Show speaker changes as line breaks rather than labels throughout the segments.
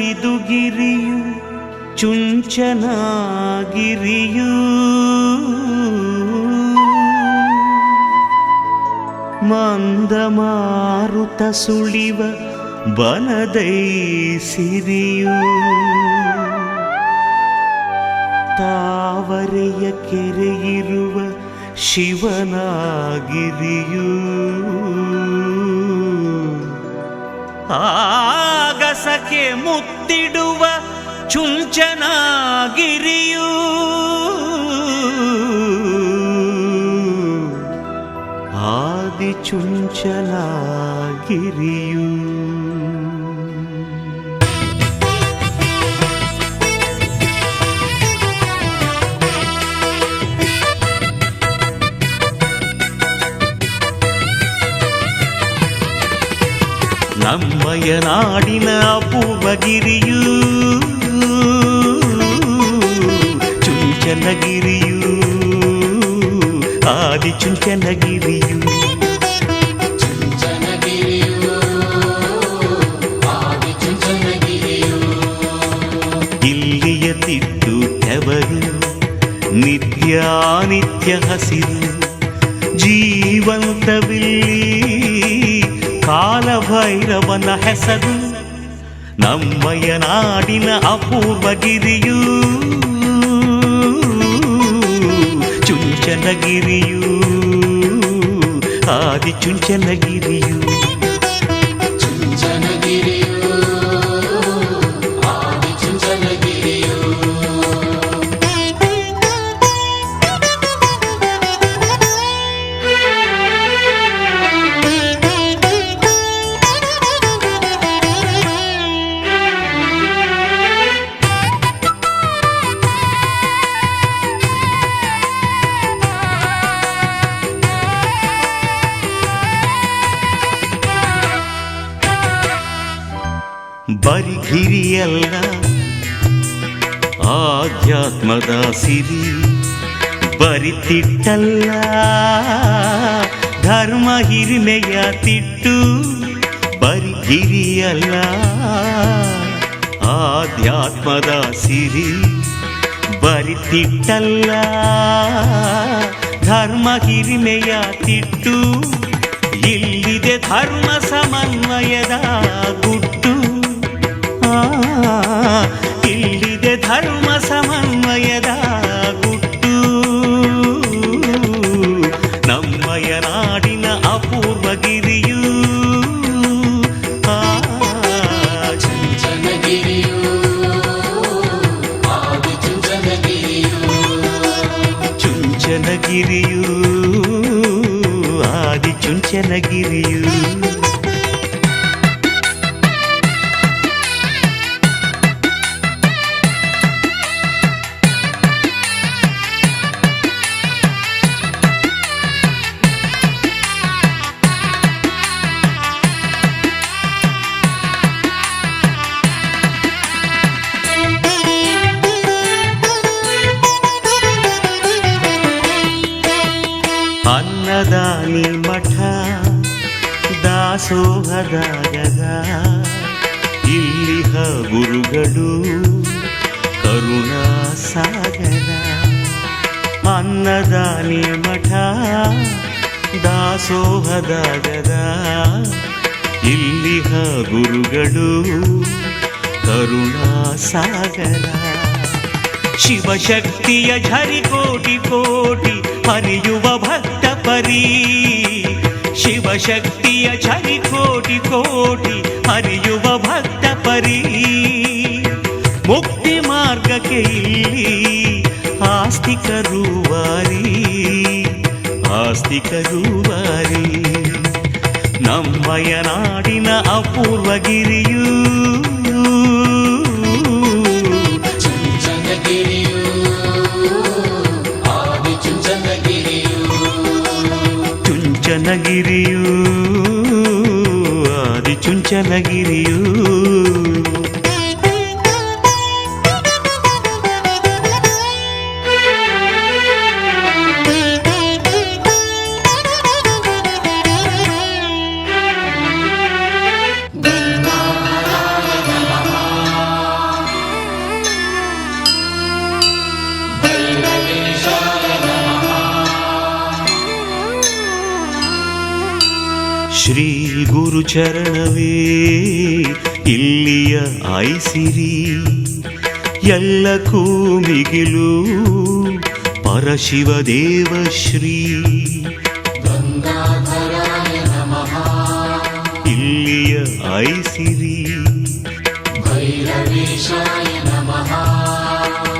ಐದುಗಿರಿಯು ಚುಂಚನಗಿರಿಯು ಮಂದಮಾರುತ ಸುಳಿವ ಬನದೈ ಸಿರಿಯು ತಾವರೆಯ ಕೆರೆಯಿರುವ ಶಿವನಾಗಿರಿಯು ಆಗಸಕ್ಕೆ ಮುತ್ತಿಡುವ ಚುಂಚನಗಿರಿಯು ಆದಿ ಚುಂಚನಗಿರಿಯು ನಮ್ಮಯ ನಾಡಿನ ಅಪೂರ್ವಗಿರಿಯು ಚುಂಚನಗಿರಿಯು ಆದಿ ಚುಂಚನಗಿರಿಯು ಇಲ್ಲಿಯ ತಿಟ್ಟು ತೆವರು ನಿತ್ಯಾನಿತ್ಯ ಹಸಿರು ಜೀವಂತವಿಲ್ಲಿ ಕಾಲಭೈರವನ ಹೆಸರು ನಮ್ಮಯ ನಾಡಿನ ಅಪೂರ್ವಗಿರಿಯು ಚುಂಚನಗಿರಿಯು ಆದಿ ಚುಂಚನಗಿರಿಯು ಬರಿಗಿರಿಯಲ್ಲ ಆಧ್ಯಾತ್ಮದ ಸಿರಿ ಬರಿತಿಟ್ಟಲ್ಲ ಧರ್ಮ ಹಿರಿಮೆಯ ತಿಟ್ಟು ಬರಿಗಿರಿಯಲ್ಲ ಆಧ್ಯಾತ್ಮದ ಸಿರಿ ಬರಿತಿಟ್ಟಲ್ಲ ಧರ್ಮ ಹಿರಿಮೆಯ ತಿಟ್ಟು ಇಲ್ಲಿದೆ ಧರ್ಮ ಸಮನ್ವಯದ ಗುಟ್ಟು ಇಲ್ಲಿದೆ ಧರ್ಮ ಸಮನ್ವಯದ ಗುಟ್ಟು ನಮ್ಮಯ ನಾಡಿನ ಅಪೂರ್ವಗಿರಿಯು
ಚುಂಚನಗಿರಿಯು ಆದಿ ಚುಂಚನಗಿರಿಯು
ಚುಂಚನಗಿರಿಯು ಆದಿ ಚುಂಚನಗಿರಿಯು ಅನ್ನದಾನಿ ಮಠ ದಾಸೋಹದ ಜಗ ಇಲ್ಲಿಹ ಗುರುಗಳು ಕರುಣಾ ಸಾಗರ ಅನ್ನದಾನಿ ಮಠ ದಾಸೋಹದ ಜಗ ಇಲ್ಲಿಹ ಗುರುಗಳು ಕರುಣಾ ಸಾಗರ ಶಿವಶಕ್ತಿಯ ಝರಿ ಕೋಟಿ ಕೋಟಿ ಹರಿಯುವ ಭಕ್ತ ಪರಿ ಶಿವಶಕ್ತಿಯ ಝರಿ ಕೋಟಿ ಕೋಟಿ ಹರಿಯುವ ಭಕ್ತ ಪರಿ ಮುಕ್ತಿ ಮಾರ್ಗಕ್ಕೆ ಇಲ್ಲಿ ಆಸ್ತಿಕರು ವಾರಿ ನಮ್ಮಯ ನಾಡಿನ ಅಪೂರ್ವಗಿರಿಯು
ಚುಂಚನಗಿರಿಯು ಆದಿ ಚುಂಚನಗಿರಿಯು
ಚುಂಚನಗಿರಿಯು ಆದಿ ಚುಂಚನಗಿರಿಯು ಶ್ರೀ ಗುರುಚರಣವೇ ಇಲ್ಲಿಯ ಆಯ್ಸಿರಿ, ಎಲ್ಲಕ್ಕೂ ಮಿಗಿಲು ಪರಶಿವದೇವ ಶ್ರೀ
ಗಂಗಾಧರಾಯ ನಮಃ.
ಇಲ್ಲಿಯ ಆಯ್ಸಿರಿ,
ಭೈರವೇಶಾಯ ನಮಃ.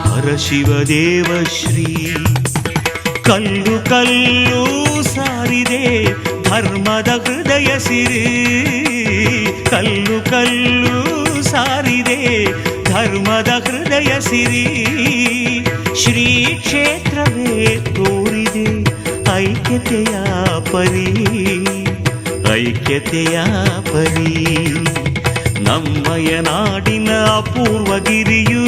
ಪರಶಿವದೇವ ಶ್ರೀ ಕಲ್ಲು ಕಲ್ಲು ಸಾರಿದೆ ಧರ್ಮದ ಹೃದಯ ಸಿರಿ, ಕಲ್ಲು ಕಲ್ಲು ಸಾರಿದೆ ಧರ್ಮದ ಹೃದಯ ಸಿರಿ, ಶ್ರೀ ಕ್ಷೇತ್ರವೇ ತೋರಿದೆ ಐಕ್ಯತೆಯ ಪರಿ, ಐಕ್ಯತೆಯ ಪರಿ. ನಮ್ಮಯ ನಾಡಿನ ಅಪೂರ್ವ ಗಿರಿಯೂ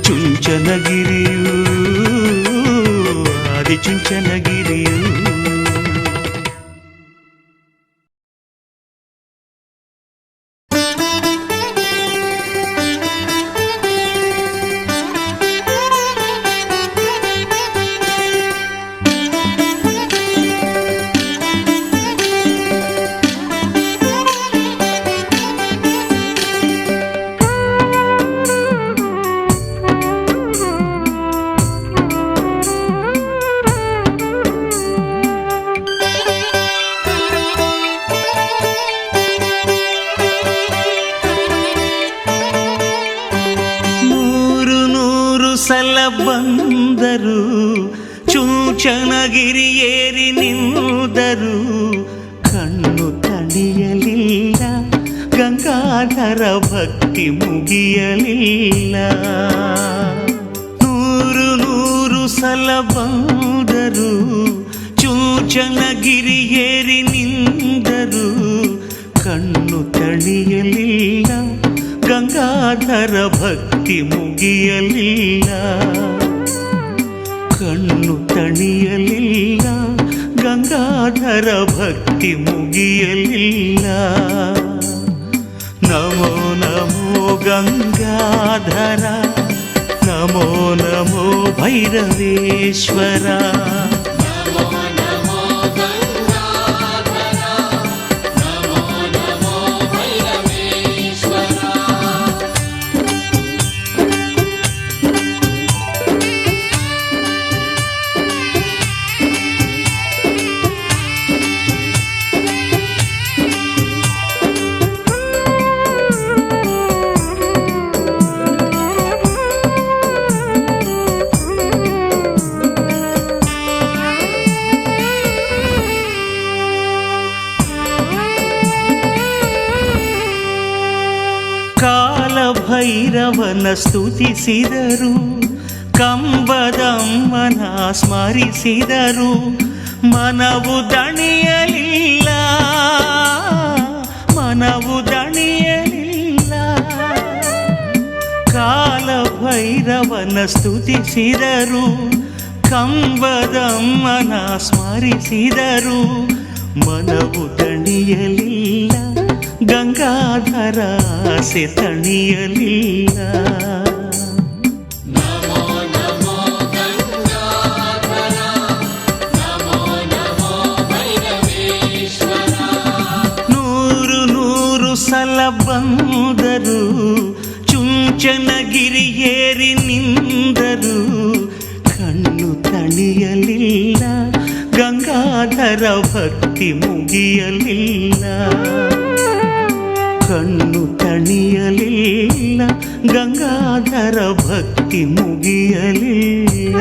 ಚುಂಚನಗಿರಿಯೂ ಆದಿಚುಂಚನಗಿರಿಯೂ. ಸಲ ಬಂದರು ಚುಂಚನಗಿರಿ ಏರಿ ನಿಂದರು, ಕಣ್ಣು ತಣಿಯಲಿಲ್ಲ ಗಂಗಾಧರ ಭಕ್ತಿ ಮುಗಿಯಲಿಲ್ಲ. ನೂರು ನೂರು ಸಲ ಬಂದರು ಚುಂಚನಗಿರಿ ಏರಿ ನಿಂದರು, ಕಣ್ಣು ತಣಿಯಲಿಲ್ಲ ಗಂಗಾಧರ ಭಕ್ತಿ ಮುಗಿಯಲಿಲ್ಲ, ಕಣ್ಣು ತಣಿಯಲಿಲ್ಲ ಗಂಗಾಧರ ಭಕ್ತಿ ಮುಗಿಯಲಿಲ್ಲ. ನಮೋ ನಮೋ ಗಂಗಾಧರ, ನಮೋ ನಮೋ ಭೈರವೇಶ್ವರ, ಭೈರವನ ಸ್ತುತಿಸಿದರು, ಕಂಬದಮ್ಮನ ಸ್ಮರಿಸಿದರು, ಮನವು ದಣಿಯಲಿಲ್ಲ, ಮನವು ದಣಿಯಲಿಲ್ಲ. ಕಾಲ ಭೈರವನ ಸ್ತುತಿಸಿದರು, ಕಂಬದಮ್ಮನ ಸ್ಮರಿಸಿದರು, ಮನವು ದಣಿಯಲಿಲ್ಲ ಗಂಗಾಧರ ಆಸೆ ತಣಿಯಲಿಲ್ಲ.
ನಮೋ ನಮೋ ಗಂಗಾಧರ, ನಮೋ ನಮೋ ಭೈರವೇಶ್ವರ.
ನೂರು ನೂರು ಸಲ ಬಂದರು ಚುಂಚನಗಿರಿ ಏರಿ ನಿಂದರು, ಕಣ್ಣು ತಣಿಯಲಿಲ್ಲ ಗಂಗಾಧರ ಭಕ್ತಿ ಮುಗಿಯಲಿಲ್ಲ, ಕಣ್ಣು ತಣಿಯಲಿಲ್ಲ ಗಂಗಾಧರ ಭಕ್ತಿ ಮುಗಿಯಲಿಲ್ಲ.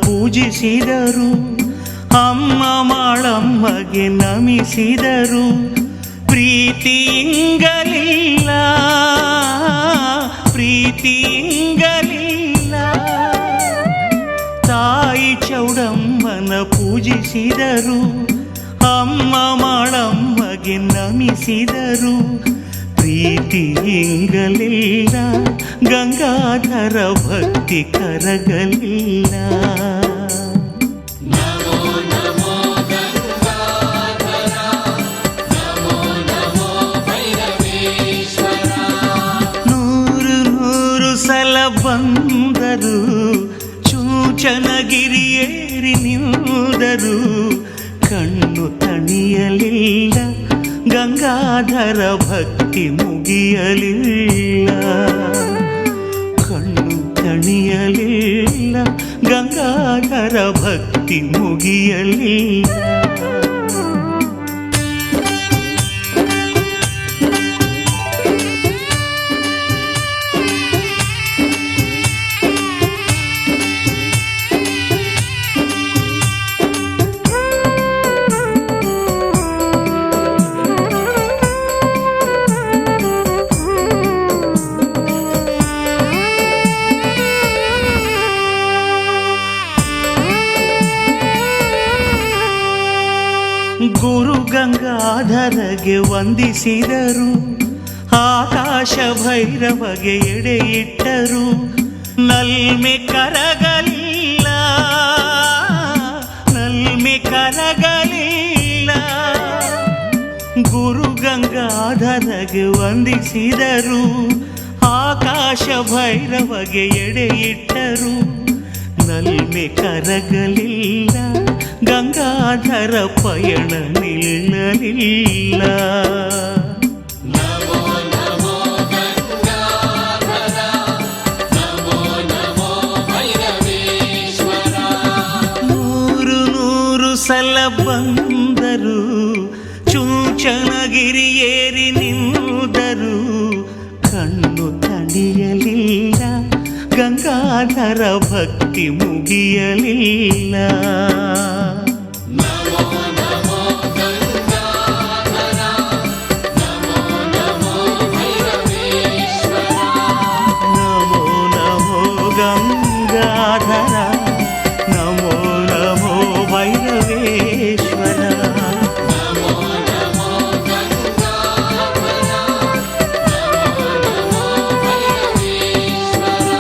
ಪೂಜಿಸಿದರು, ಅಮ್ಮ ಮಾಳಮ್ಮಗೆ ನಮಿಸಿದರು. ಪ್ರೀತಿ ಇಂಗಲಿಲ್ಲ, ಪ್ರೀತಿ ಇಂಗಲಿಲ್ಲ. ತಾಯಿ ಚೌಡಮ್ಮನ ಪೂಜಿಸಿದರು, ಅಮ್ಮ ಮಾಳಮ್ಮಗೆ ನಮಿಸಿದರು. ಪ್ರೀತಿ ಇಂಗಲಿಲ್ಲ, ಗಂಗಾಧರ ಭಕ್ತಿ ಕರಗಲಿಲ್ಲ.
ನಮೋ ನಮೋ ಗಂಗಾಧರ, ನಮೋ ನಮೋ ಭೈರವೇಶ್ವರ.
ನೂರು ನೂರು ಸಲ ಬಂದರು, ಚೂಚನಗಿರಿಯೇರಿ ನಿಂದರು. ಕಣ್ಣು ತಣಿಯಲಿಲ್ಲ, ಗಂಗಾಧರ ಭಕ್ತಿ ಮುಗಿಯಲಿಲ್ಲ. ಕಣ್ಣು ತಣಿಯಲಿಲ್ಲ, ಗಂಗಾಧರ ಭಕ್ತಿ ಮುಗಿಯಲಿಲ್ಲ. ಗುರು ಗಂಗಾಧರಗೆ ವಂದಿಸಿದರು, ಆಕಾಶ ಭೈರವಗೆ ಎಡೆಯಿಟ್ಟರು. ನಲ್ಮೆ ಕರಗಲಿಲ್ಲ, ನಲ್ಮೆ ಕರಗಲಿಲ್ಲ. ಗುರು ಗಂಗಾಧರಗೆ ವಂದಿಸಿದರು, ಆಕಾಶ ಭೈರವಗೆ ಎಡೆಯಿಟ್ಟರು. ನಲ್ಮೆ ಕರಗಲಿಲ್ಲ, ಗಂಗಾಧರ ಪಯಣ ನಿಲ್ಲಲಿಲ್ಲ.
ನಮೋ ನಮೋ ಗಂಗಾಧರ, ನಮೋ ನಮೋ ಭೈರವೇಶ್ವರ.
ನೂರು ನೂರು ಸಲ ಬಂದರು, ಚುಂಚನಗಿರಿಯೇರಿ ನಿಂದರು. ಕಣ್ಣು ತಣಿಯಲಿಲ್ಲ, ಗಂಗಾಧರ ಭಕ್ತಿ ಮುಗಿಯಲಿಲ್ಲ.
ನಮೋ ನಮೋ ಗಂಗಾಧರ, ನಮೋ ನಮೋ ಭೈರವೇಶ್ವರ.
ನಮೋ ನಮೋ ಗಂಗಾಧರ, ನಮೋ ನಮೋ ಭೈರವೇಶ್ವರ.
ನಮೋ ನಮೋ ಗಂಗಾಧರ, ನಮೋ ನಮೋ ಭೈರವೇಶ್ವರ.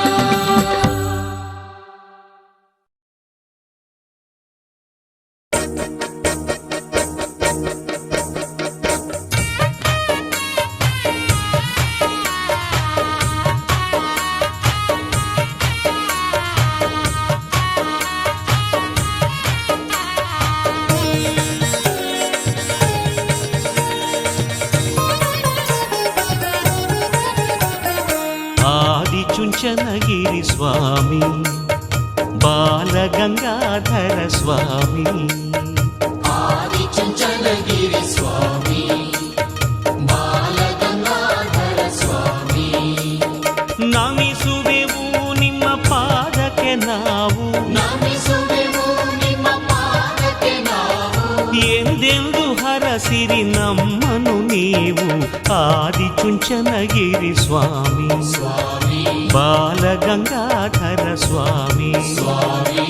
ಆದಿಚುಂಚನಗಿರಿ ಸ್ವಾಮಿ, ಬಾಲಗಂಗಾಧರ ಸ್ವಾಮಿ.
ಆದಿಚುಂಚನಗಿರಿ ಸ್ವಾಮಿ, ಬಾಲಗಂಗಾಧರ ಸ್ವಾಮಿ.
ನಮಿಸುವೆವು ನಿಮ್ಮ ಪಾದಕ್ಕೆ ನಾವು,
ನಮಿಸುವೆವು ನಿಮ್ಮ ಪಾದಕ್ಕೆ ನಾವು.
ಎಂದೆಂದು ಹರಸಿರಿ ನಮ್ಮನು ನೀವು. ಆದಿಚುಂಚನಗಿರಿ ಸ್ವಾಮಿ,
ಸ್ವಾಮಿ
ಬಾಲಗಂಗಾಧರ ಸ್ವಾಮಿ.
ಸ್ವಾಮಿ.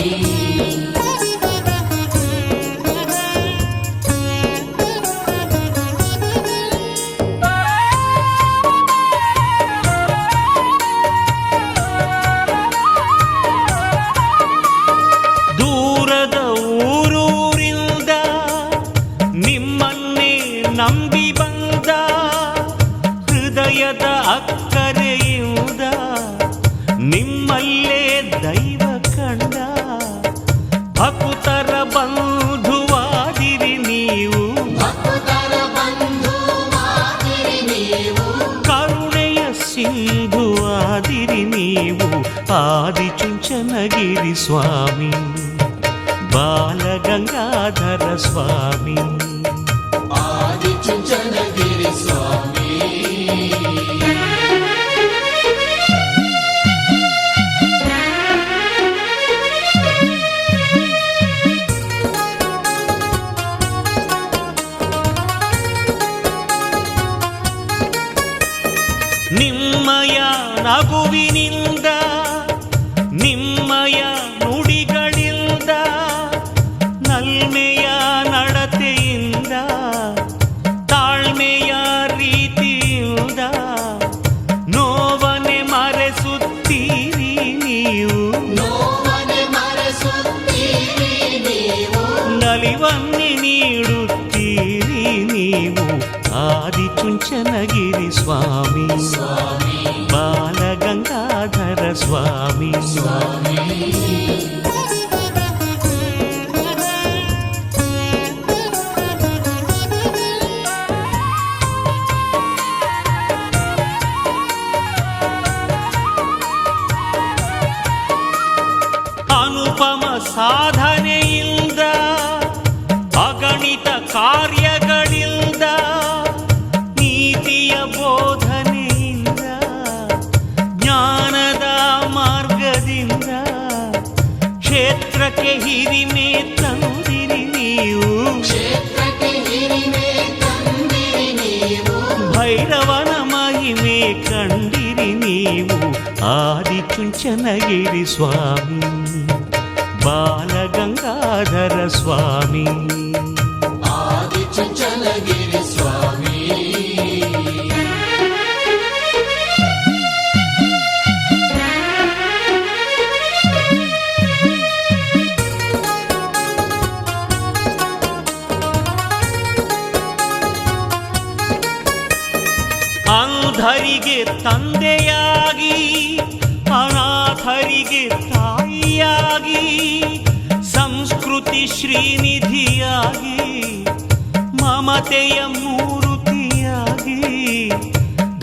ದೂರದ ಊರೂರಿಂದ ನಿಮ್ಮನ್ನೇ ನಂಬಿ ಬಂದ, ಹೃದಯದ ಅಕ್ಕರೆಯುವುದ ನಿಮ್ಮಲ್ಲೇ ದೈವ ಕಂಡ. ಭಕ್ತರ ಬಂಧುವಾದಿರಿ ನೀವು,
ಭಕ್ತರ ಬಂಧುವಾದಿರಿ ನೀವು.
ಕರುಣೆಯ ಸಿಂಧುವಾದಿರಿ ನೀವು. ಆದಿಚುಂಚನಗಿರಿ ಸ್ವಾಮಿ, ಬಾಲಗಂಗಾಧರ ಸ್ವಾಮಿ.
ಆದಿಚುಂಚನಗಿರಿ ಸ್ವಾಮಿ.
ನಗುವಿನಿಂದ ನಿಮ್ಮಯ ನುಡಿಗಳಿಂದ ನಲ್ಮೆಯ ನಡತೆಯಿಂದ ತಾಳ್ಮೆಯ ರೀತಿಯಿಂದ ನೋವನೆ ಮರೆಸುತ್ತೀರಿ ನೀವು
ನೋವನೆ ಮರೆಸುತ್ತೀರಿ ನೀವು
ನಲಿವನ್ನೇ ನೀಡುತ್ತೀರಿ ನೀವು ಆದಿಚುಂಚನಗಿರಿ ಸ್ವಾಮಿ
ಸ್ವಾಮಿ
ಬಾಲಗಂಗಾಧರ ಸ್ವಾಮಿ
ಸ್ವಾಮಿ
ಅನುಪಮ ಸಾಧನೆಯಿಂದ ಅಗಣಿತ ಕಾರ್ಯಗಳಿಂದ ನೀತಿಯ ಬೋಧನೆಯಿಂದ ಜ್ಞಾನದ ಮಾರ್ಗದಿಂದ ಕ್ಷೇತ್ರಕ್ಕೆ ಹಿರಿಮೆ ತಂದಿರಿ ನೀವು
ಕ್ಷೇತ್ರಕ್ಕೆ ಹಿರಿಮೆ ತಂದಿರಿ ನೀವು
ಭೈರವನ ಮಹಿಮೆ ಕಂಡಿರಿ ನೀವು ಆದಿಚುಂಚನಗಿರಿ ಸ್ವಾಮಿ ಬಾಲಗಂಗಾಧರ ಸ್ವಾಮಿ
ಆದಿಚುಂಚನಗಿರಿ ಸ್ವಾಮಿ
ಅಂಧರಿಗೆ ತಂದೆಯಾಗಿ ಅನಾಥರಿಗೆ ತಾಯಿಯಾಗಿ ಸಂಸ್ಕೃತಿ ಶ್ರೀನಿಧಿಯಾಗಿ ಮಮತೆಯ ಮೂರುತಿಯಾಗಿ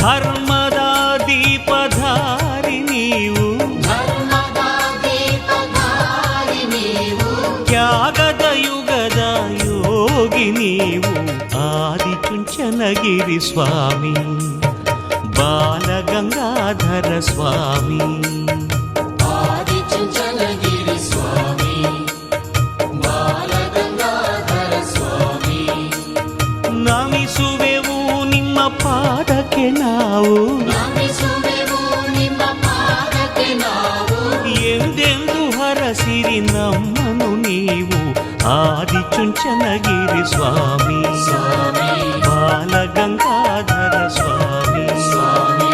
ಧರ್ಮದ ದೀಪಧಾರಿ ನೀವು
ಧರ್ಮದ ದೀಪಧಾರಿ ನೀವು
ತ್ಯಾಗದ ಯುಗದ ಯೋಗಿ ನೀವು ಆದಿಚುಂಚನಗಿರಿ ಸ್ವಾಮಿ ಬಾಲಗಂಗಾಧರ ಸ್ವಾಮಿ
ಆದಿಚುಂಚನಗಿರಿ ಸ್ವಾಮಿ ಬಾಲಗಂಗಾಧರ ಸ್ವಾಮಿ
ನಮಿಸುವೆವು ನಿಮ್ಮ ಪಾದಕ್ಕೆ ನಾವು
ನಮಿಸುವೆವು ನಿಮ್ಮ ಪಾದಕ್ಕೆ ನಾವು
ಎಂದೆಂದು ಹರಸಿರಿ ನಮ್ಮನು ನೀವು ಆದಿಚುಂಚನಗಿರಿ ಸ್ವಾಮಿ
ಸ್ವಾಮಿ
ಬಾಲಗಂಗಾಧರ ಸ್ವಾಮಿ
ಸ್ವಾಮಿ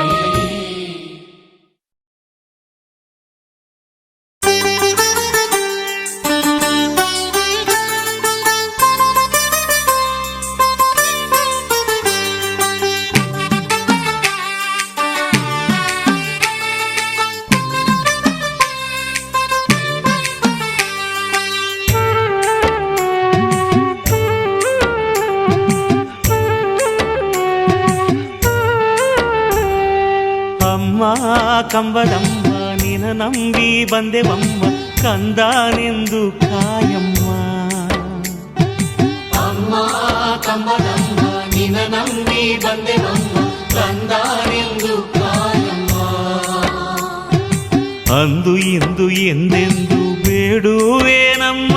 ಅಮ್ಮ ಕಂಬದಮ್ಮ ನಿನ ನಂಬಿ ಬಂದೆವಮ್ಮ ಕಂದನೆಂದು ಕಾಯಮ್ಮ
ಅಮ್ಮ ಕಂಬದಮ್ಮ ನಿನ ನಂಬಿ ಬಂದೆವಮ್ಮ ಕಂದನೆಂದು ಕಾಯಮ್ಮ
ಅಂದು ಇಂದು ಎಂದೆಂದು ಬೇಡುವೇನಮ್ಮ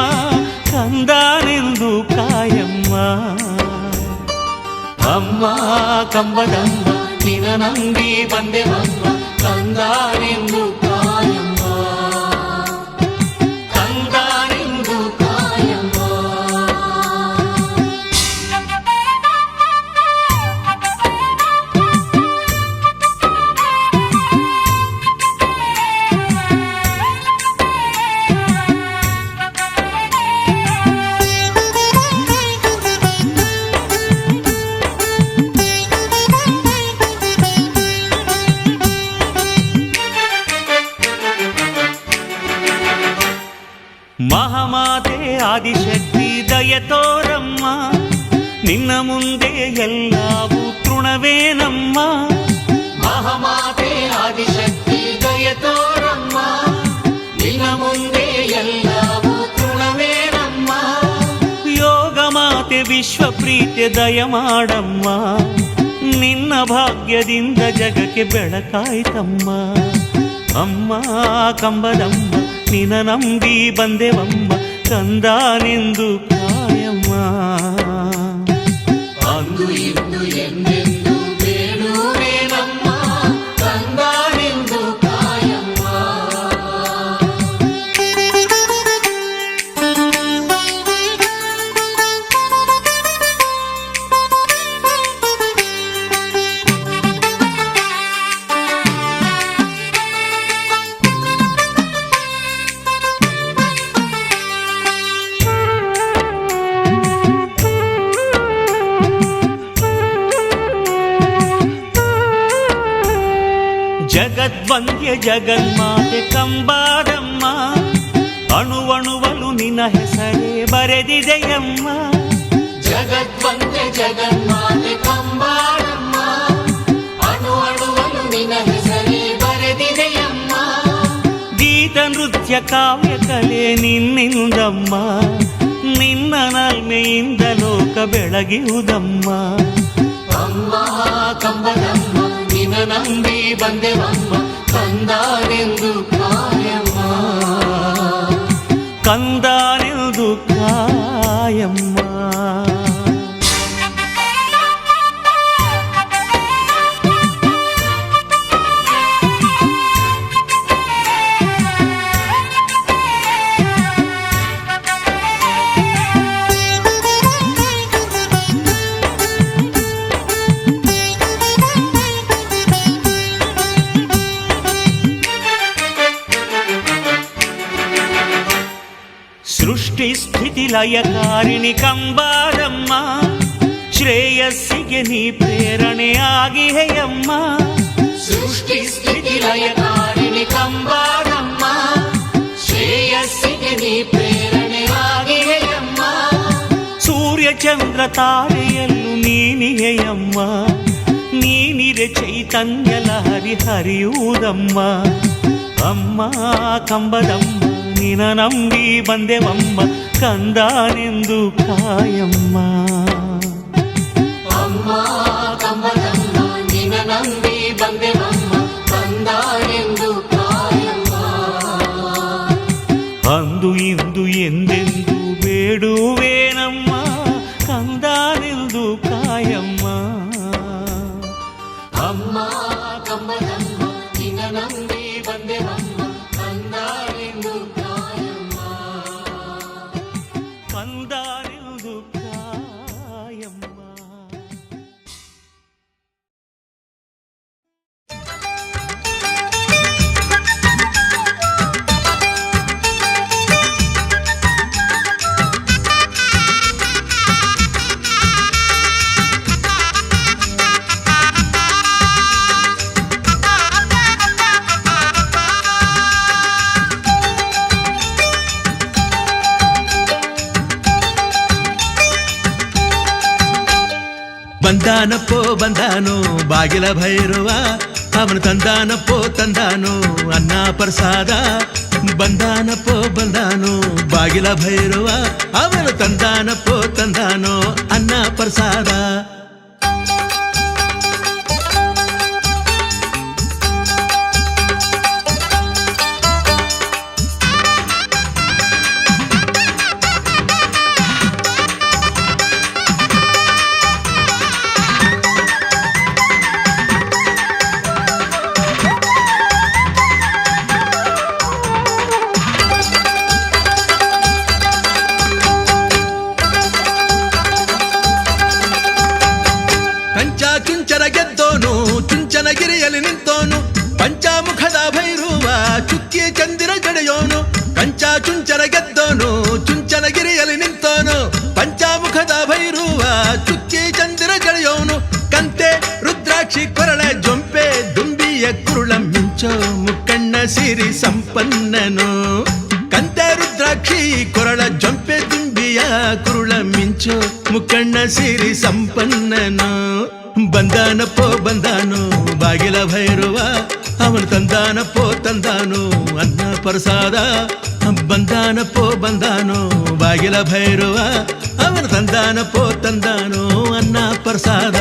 ಕಂದನೆಂದು ಕಾಯಮ್ಮ
ಅಮ್ಮ ಕಂಬದಮ್ಮ ನಿನ ನಂಬಿ ಬಂದೆವಮ್ಮ ಕಂದನೆಂದು ಕಾಯಮ್ಮ ಕಂದನೆಂದು ಕಾಯಮ್ಮ
ಮಹಾಮಾತೆ ಆದಿಶಕ್ತಿ ದಯ ತೋರಮ್ಮ ನಿನ್ನ ಮುಂದೆ ಎಲ್ಲವೂ ತೃಣವೇನಮ್ಮ
ಮಹಾಮಾತೆ ಆದಿಶಕ್ತಿ ದಯ ತೋರಮ್ಮ ನಿನ್ನ ಮುಂದೆ ಎಲ್ಲವೂ ತೃಣವೇನಮ್ಮ
ಯೋಗ ಮಾತೆ ವಿಶ್ವ ಪ್ರೀತಿ ದಯ ಮಾಡಮ್ಮ ನಿನ್ನ ಭಾಗ್ಯದಿಂದ ಜಗಕ್ಕೆ ಬೆಳಕಾಯ್ತಮ್ಮ ಅಮ್ಮ ಕಂಬದಮ್ಮ ನಿನ ನಂಬಿ ಬಂದೆವಮ್ಮ ಕಂದನೆಂದು ಕಾಯಮ್ಮ
ಅಂದು ಇಂದು ಎಂದೆಂದು ಬೇಡುವೇನಮ್ಮ ಕಂದನೆಂದು
ಜಗದ್ವಂದ್ಯ ಜಗನ್ಮಾತೆ ಕಂಬಾರಮ್ಮ, ಅಣುವಣುವಲು ನಿನ್ನ ಹೆಸರೇ ಬರೆದಿದೆಯಮ್ಮ.
ಜಗದ್ವಂದ್ಯ ಜಗನ್ಮಾತೆ ಕಂಬಾರಮ್ಮ, ಅಣು ಅಣುವಲು ನಿನ್ನ ಹೆಸರೇ ಬರೆದಿದೆಯಮ್ಮ.
ಗೀತ ನೃತ್ಯ ಕಾವ್ಯ ಕಲೆ ನಿನ್ನಿಂದಮ್ಮ, ನಿನ್ನ ನಲ್ಮೆಯಿಂದ ಲೋಕ ಬೆಳಗಿಯುವುದಮ್ಮ.
ಅಮ್ಮ ಕಂಬನಮ್ಮ ನಿನ್ನ ನಂಬಿ ಬಂದೆವಮ್ಮ, ಕಂದಾನೆಂದು ಕಾಯಮ್ಮ.
ಕಂದಾನೆಂದು ಕಾಯಮ್ಮ. ಸೃಷ್ಟಿ ಸ್ಥಿತಿ ಲಯಕಾರಿಣಿ ಕಂಬಾರಮ್ಮ, ಶ್ರೇಯಸ್ಸಿಗೆ ನೀ ಪ್ರೇರಣೆಯಾಗಿಹೆಯಮ್ಮ.
ಸೃಷ್ಟಿ ಸ್ಥಿತಿ ಲಯಕಾರಿಣಿ ಕಂಬಾರಮ್ಮ, ಶ್ರೇಯಸ್ಸಿಗೆ ನೀ ಪ್ರೇರಣೆಯಾಗಿಹೆಯಮ್ಮ.
ಸೂರ್ಯ ಚಂದ್ರ ತಾರೆಯಲ್ಲೂ ನೀನಿಹೆಯಮ್ಮ, ನೀನಿರೆ ಚೈತನ್ಯ ಲಹರಿ ಹರಿಯುವುದಮ್ಮ. ಅಮ್ಮ ಕಂಬದಮ್ಮ ನಿನ ನಂಬಿ ಬಂದೆವಮ್ಮ, ಕಂದಾನೆಂದು ಕಾಯಮ್ಮ.
ಅಮ್ಮ ಕಂಬದಮ್ಮ ನಿನ ನಂಬಿ ಬಂದೆವಮ್ಮ, ಕಂದಾನೆಂದು ಕಾಯಮ್ಮ.
ಅಂದು ಇಂದು ಎಂದೆಂದು ಬೇಡುವೇನಮ್ಮ, ಕಂದಾನೆಂದು ಕಾಯಮ್ಮ.
ಅಮ್ಮ ಕಂಬದಮ್ಮ ನಿನ ನಂಬಿ ಬಂದೆವಮ್ಮ, ಕಂದಾನೆಂದು ಕಾಯಮ್ಮ.
ಕಂದಾನೆಂದು ಕಾಯಮ್ಮ.
ಬಂದಾನಪ್ಪೋ ಬಂದಾನೋ ಬಾಗಿಲ ಭೈರವ, ಅವನು ತಂದಾನಪ್ಪೋ ತಂದಾನೋ ಅನ್ನ ಪ್ರಸಾದ. ಬಂದಾನಪ್ಪೋ ಬಂದಾನೋ ಬಾಗಿಲ ಭೈರವ, ಅವನು ತಂದಾನಪ್ಪೋ ತಂದಾನೋ ಅನ್ನ ಪ್ರಸಾದ. ಚುಂಚನ ಗೆದ್ದೋನು ಚುಂಚನಗಿರಿಯಲ್ಲಿ ನಿಂತೋನು, ಪಂಚಾಮುಖದ ಭೈರವ ಚುಕ್ಕಿ ಚಂದಿರ ಜಡೆಯೋನು. ಕಂಚ ಚುಂಚನ ಗೆದ್ದೋನು ಚುಂಚನಗಿರಿಯಲ್ಲಿ ನಿಂತೋನು, ಪಂಚಾಮುಖದ ಭೈರವ ಚುಕ್ಕಿ ಚಂದಿರ ಜಡೆಯೋನು. ಕಂತೆ ರುದ್ರಾಕ್ಷಿ ಕೊರಳ ಜೊಂಪೆ ದುಂಬಿಯ ಕುರುಳ ಮಿಂಚೋ ಮುಕ್ಕಣ್ಣ ಸಿರಿ ಸಂಪನ್ನನು. ಕಂತೆ ರುದ್ರಾಕ್ಷಿ ಕೊರಳ ಜೊಂಪೆ ದುಂಬಿಯ ಕುರುಳ ಮಿಂಚೋ ಮುಕ್ಕಣ್ಣ ಸಿರಿ ಸಂಪನ್ನನು. ಬಂದಾನಪ್ಪೋ ಬಂದಾನು ಬಾಗಿಲ ಭೈರವ, ಅವನು ತಂದಾನಪ್ಪೋ ತಂದಾನು ಅನ್ನ ಪ್ರಸಾದ. ಬಂದಾನಪ್ಪೋ ಬಂದಾನು ಬಾಗಿಲ ಭೈರವ, ಅವನು ತಂದಾನಪ್ಪೋ ತಂದಾನು ಅನ್ನ ಪ್ರಸಾದ.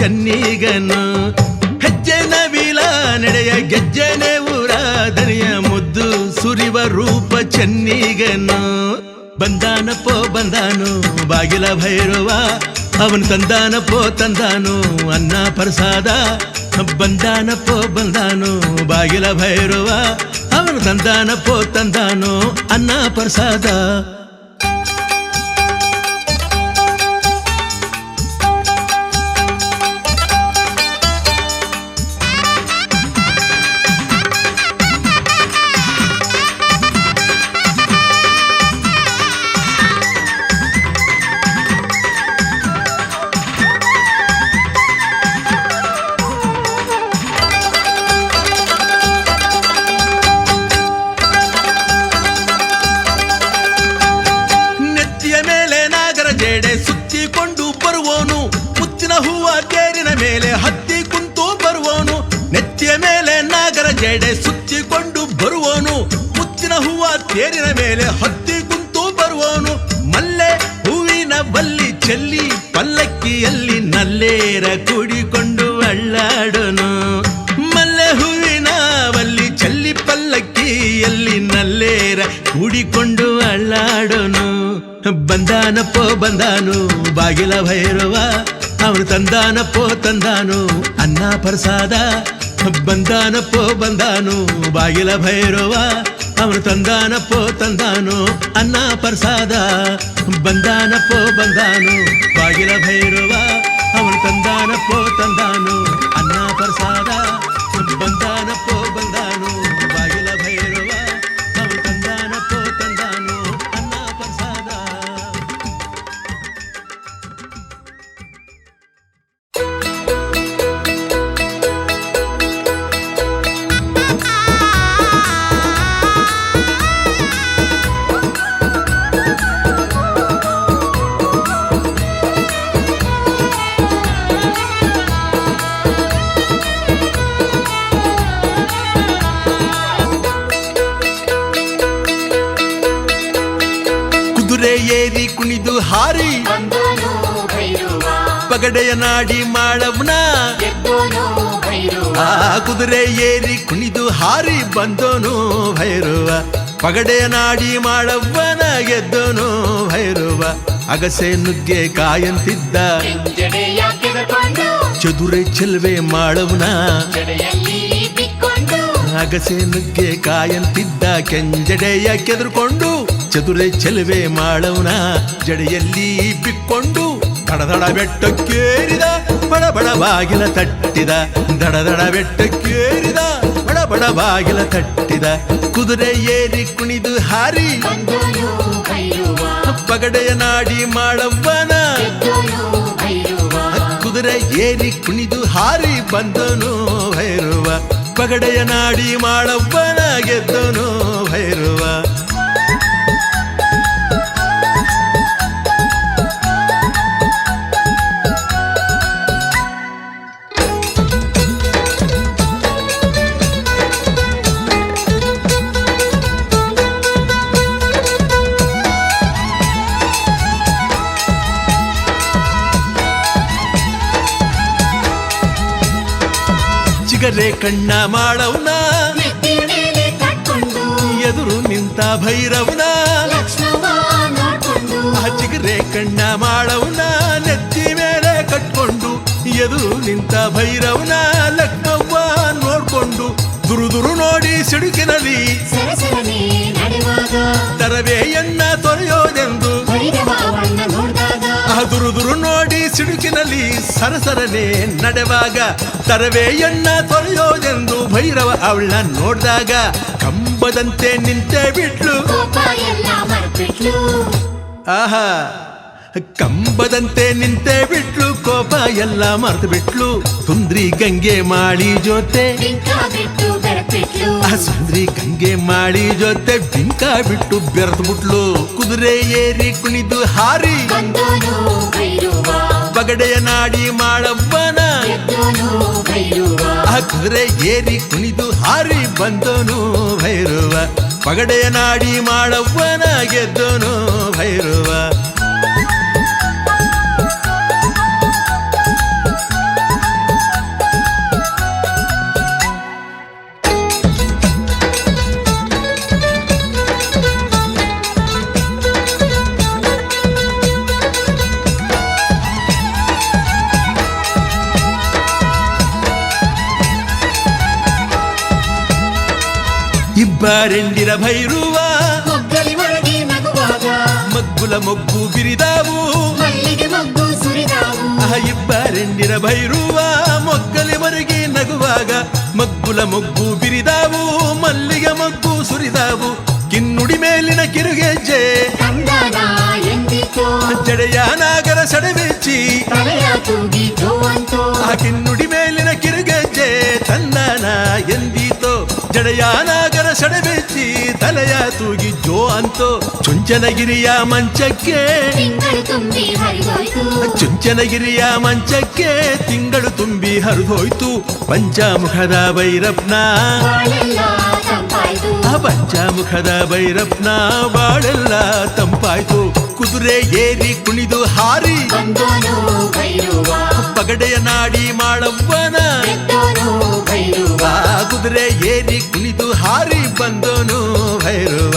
ಚೆನ್ನೀಗನು ಹೆಜ್ಜೆ ನವಿಲ ನಡೆಯ ಗೆಜ್ಜೆನೆ ಊರ ದನಿಯ ಮುದ್ದು ಸುರಿವ ರೂಪ ಚೆನ್ನೀಗನು ಬಂದಾನಪ್ಪೋ ಬಂದಾನು ಬಾಗಿಲ ಭೈರವ ಅವನು ತಂದಾನಪ್ಪೋ ತಂದಾನು ಅನ್ನ ಪ್ರಸಾದ ಬಂದಾನಪ್ಪೋ ಬಂದಾನು ಬಾಗಿಲ ಭೈರವ ಅವನು ತಂದಾನಪ್ಪೋ ತಂದಾನು ಅನ್ನ ಪ್ರಸಾದ ಮೇಲೆ ಹತ್ತಿ ಕುಂತು ಬರುವೋನು ನೆತ್ತಿಯ ಮೇಲೆ ನಾಗರ ಜಡೆ ಸುತ್ತಿಕೊಂಡು ಬರುವೋನು ಮುತ್ತಿನ ಹೂವ ತೇರಿನ ಮೇಲೆ ಹತ್ತಿ ಕುಂತು ಬರುವೋನು ಮಲ್ಲೆ ಹೂವಿನ ಬಲ್ಲಿ ಚೆಲ್ಲಿ ಪಲ್ಲಕ್ಕಿಯಲ್ಲಿ ನಲ್ಲೇರ ಕೂಡಿಕೊಂಡು ಅಳ್ಳಾಡೋನು ಮಲ್ಲೆ ಹೂವಿನ ಬಲ್ಲಿ ಚೆಲ್ಲಿ ಪಲ್ಲಕ್ಕಿಯಲ್ಲಿ ನಲ್ಲೇರ ಕೂಡಿಕೊಂಡು ಅಳ್ಳಾಡೋನು ಬಂದಾನಪ್ಪೋ ಬಂದಾನು ಬಾಗಿಲ ಭೈರವ ಅವನು ತಂದಾನಪ್ಪೋ ತಂದಾನು ಅನ್ನ ಪ್ರಸಾದ ಬಂದಾನಪ್ಪೋ ಬಂದಾನು ಬಾಗಿಲ ಭೈರವ ಅವನು ತಂದಾನಪ್ಪೋ ತಂದಾನು ಅನ್ನ ಪ್ರಸಾದ ಬಂದಾನಪ್ಪೋ ಬಂದಾನು ಬಾಗಿಲ ಭೈರವ ಅವನು ತಂದಾನಪ್ಪೋ ತಂದಾನು ಅನ್ನ ಪ್ರಸಾದ ಬಂದಾನಪ್ಪೋ ಬಂದಾನು ಬಾಗಿಲ ಭೈರವ ಅವನು ತಂದಾನಪ್ಪೋ ತಂದಾನು ಅನ್ನ ಪ್ರಸಾದ ಏರಿ ಕುಣಿದು ಹಾರಿ
ಬಂದನು ಭೈರವ
ಪಗಡೆಯ ನಾಡಿ ಮಾಡವನ ಆ ಕುದುರೆ ಏರಿ ಕುಣಿದು ಹಾರಿ ಬಂದೋನು ಭೈರವ ಪಗಡೆಯ ನಾಡಿ ಮಾಡವ್ವನ ಗೆದ್ದೋನು ಭೈರವ ಅಗಸೆ ನುಗ್ಗೆ ಕಾಯಂತಿದ್ದ ಚದುರೆ ಚೆಲ್ವೆ ಮಾಡವನ ಅಗಸೆ ನುಗ್ಗೆ ಕಾಯಂತಿದ್ದ ಕೆಂಜಡೆಯ ಕೆದರ್ಕೊಂಡು ಚದುರೆ ಚೆಲುವೆ ಮಾಡವನ ಜಡೆಯಲ್ಲಿ ಬಿಕ್ಕೊಂಡು ದಡದಡ ಬೆಟ್ಟಕ್ಕೇರಿದ ಬಡಬಡ ಬಾಗಿಲ ತಟ್ಟಿದ ದಡದಡ ಬೆಟ್ಟಕ್ಕೇರಿದ ಬಡಬಡ ಬಾಗಿಲ ತಟ್ಟಿದ ಕುದುರೆ ಏರಿ ಕುಣಿದು ಹಾರಿ ಪಗಡೆಯ ನಾಡಿ ಮಾಡವ್ವನ ಕುದುರೆ ಏರಿ ಕುಣಿದು ಹಾರಿ ಬಂದನು ಭೈರವ ಪಗಡೆಯ ನಾಡಿ ಮಾಡವ್ವನ ಗೆದ್ದನು ಭೈರವ ಚಿಗರೆ ಕಣ್ಣ ಮಾಡವ್ನ ಎದುರು ನಿಂತ ಭೈರವನ ಚಿಗರೆ ಕಣ್ಣ ಮಾಡವ್ನ ನೆತ್ತಿ ಮೇಲೆ ಕಟ್ಕೊಂಡು ಎದುರು ನಿಂತ ಭೈರವನ ಲಕ್ಷ್ಮವ್ವ ನೋಡ್ಕೊಂಡು ದುರುದುರು ನೋಡಿ ಸಿಡುಕಿನಲ್ಲಿ ತರವೆಯನ್ನ ತೊರೆಯೋದೆಂದು ದುರುದುರು ನೋಡಿ ಸಿಡುಕಿನಲ್ಲಿ ಸರಸರನೆ ನಡೆವಾಗ ತರವೆಯನ್ನ ತೊರೆಯೋದೆಂದು ಭೈರವ ಅವಳ ನೋಡ್ದಾಗ ಕಂಬದಂತೆ ನಿಂತೆ ಬಿಟ್ಲು ಆಹಾ ಕಂಬದಂತೆ ನಿಂತೆ ಬಿಟ್ಲು ಕೋಪ ಎಲ್ಲ ಮರ್ತು ಬಿಟ್ಲು ಸುಂದ್ರಿ ಗಂಗೆ ಮಾಳಿ ಜೊತೆ ಸುಂದ್ರಿ ಗಂಗೆ ಮಾಳಿ ಜೊತೆ ಬಿಂಕ ಬಿಟ್ಟು ಬೆರೆತು ಬಿಟ್ಲು ಕುದುರೆ ಏರಿ ಕುಣಿದು ಹಾರಿ ಪಗಡೆಯ ನಾಡಿ ಮಾಡವ್ವನ ಕುದುರೆ ಏರಿ ಕುಣಿದು ಹಾರಿ ಬಂದನು ಭೈರವ ಪಗಡೆಯ ನಾಡಿ ಮಾಡವ್ವನ ಗೆದ್ದನು ಭೈರವ ಇಬ್ಬರೆಂಡಿರ ಭೈರುವ
ಮೊಗ್ಗಲಿ ಒಳಗೆ ನಗುವಾಗ
ಮಗ್ಗುಲ ಮೊಗ್ಗು ಬಿರಿದಾವು
ಮಲ್ಲಿಗೆ ಮೊಗ್ಗು ಸುರಿದಾವು
ಇಬ್ಬರೆಂಡಿರ ಭೈರುವ ಮೊಗ್ಗಲಿ ಮರುಗಿ ನಗುವಾಗ ಮಗ್ಗುಲ ಮೊಗ್ಗು ಬಿರಿದಾವು ಮಲ್ಲಿಗೆ ಮೊಗ್ಗು ಸುರಿದಾವು ಕಿನ್ನುಡಿ ಮೇಲಿನ ಕಿರುಗೆಜ್ಜೆ
ತಂದಾನ ಎಂದಿತೋ
ಜಡೆಯ ನಾಗರ ಸಡವೆಚ್ಚಿ
ತಲೆಯ ತೂಗಿ ಜೋವಂತೋ
ಕಿನ್ನುಡಿ ಮೇಲಿನ ಕಿರುಗೆಜ್ಜೆ ತಂದಾನ ಎಂದೀತೋ ಜಡೆಯ ನಾಗರ ಸಡವೆಚ್ಚಿ ತಲೆಯ ತೂಗಿ ಜೋ ಅಂತೋ ಚುಂಚನಗಿರಿಯ ಮಂಚಕ್ಕೆ
ತಿಂಗಳು ತುಂಬಿ ಹರಿದೋಯ್ತು
ಚುಂಚನಗಿರಿಯ ಮಂಚಕ್ಕೆ ತಿಂಗಳು ತುಂಬಿ ಹರಿದೋಯ್ತು ಪಂಚಮುಖದ ಭೈರಪ್ನ
ಬಾಳೆಲ್ಲ ತಂಪಾಯ್ತು
ಪಂಚಮುಖದ ಭೈರಪ್ನ ಬಾಳೆಲ್ಲ ತಂಪಾಯ್ತು ಕುದುರೆ ಏರಿ ಕುಣಿದು ಹಾರಿ
ಬಂದೋನು ಭೈರವ
ಪಗಡೆಯ ನಾಡಿ ಮಾಳವ್ವನ
ಗೆದ್ದೋನು ಭೈರವ
ಕುದುರೆ ಏರಿ ಕುಣಿದು ಹಾರಿ ಬಂದೋನು ಭೈರವ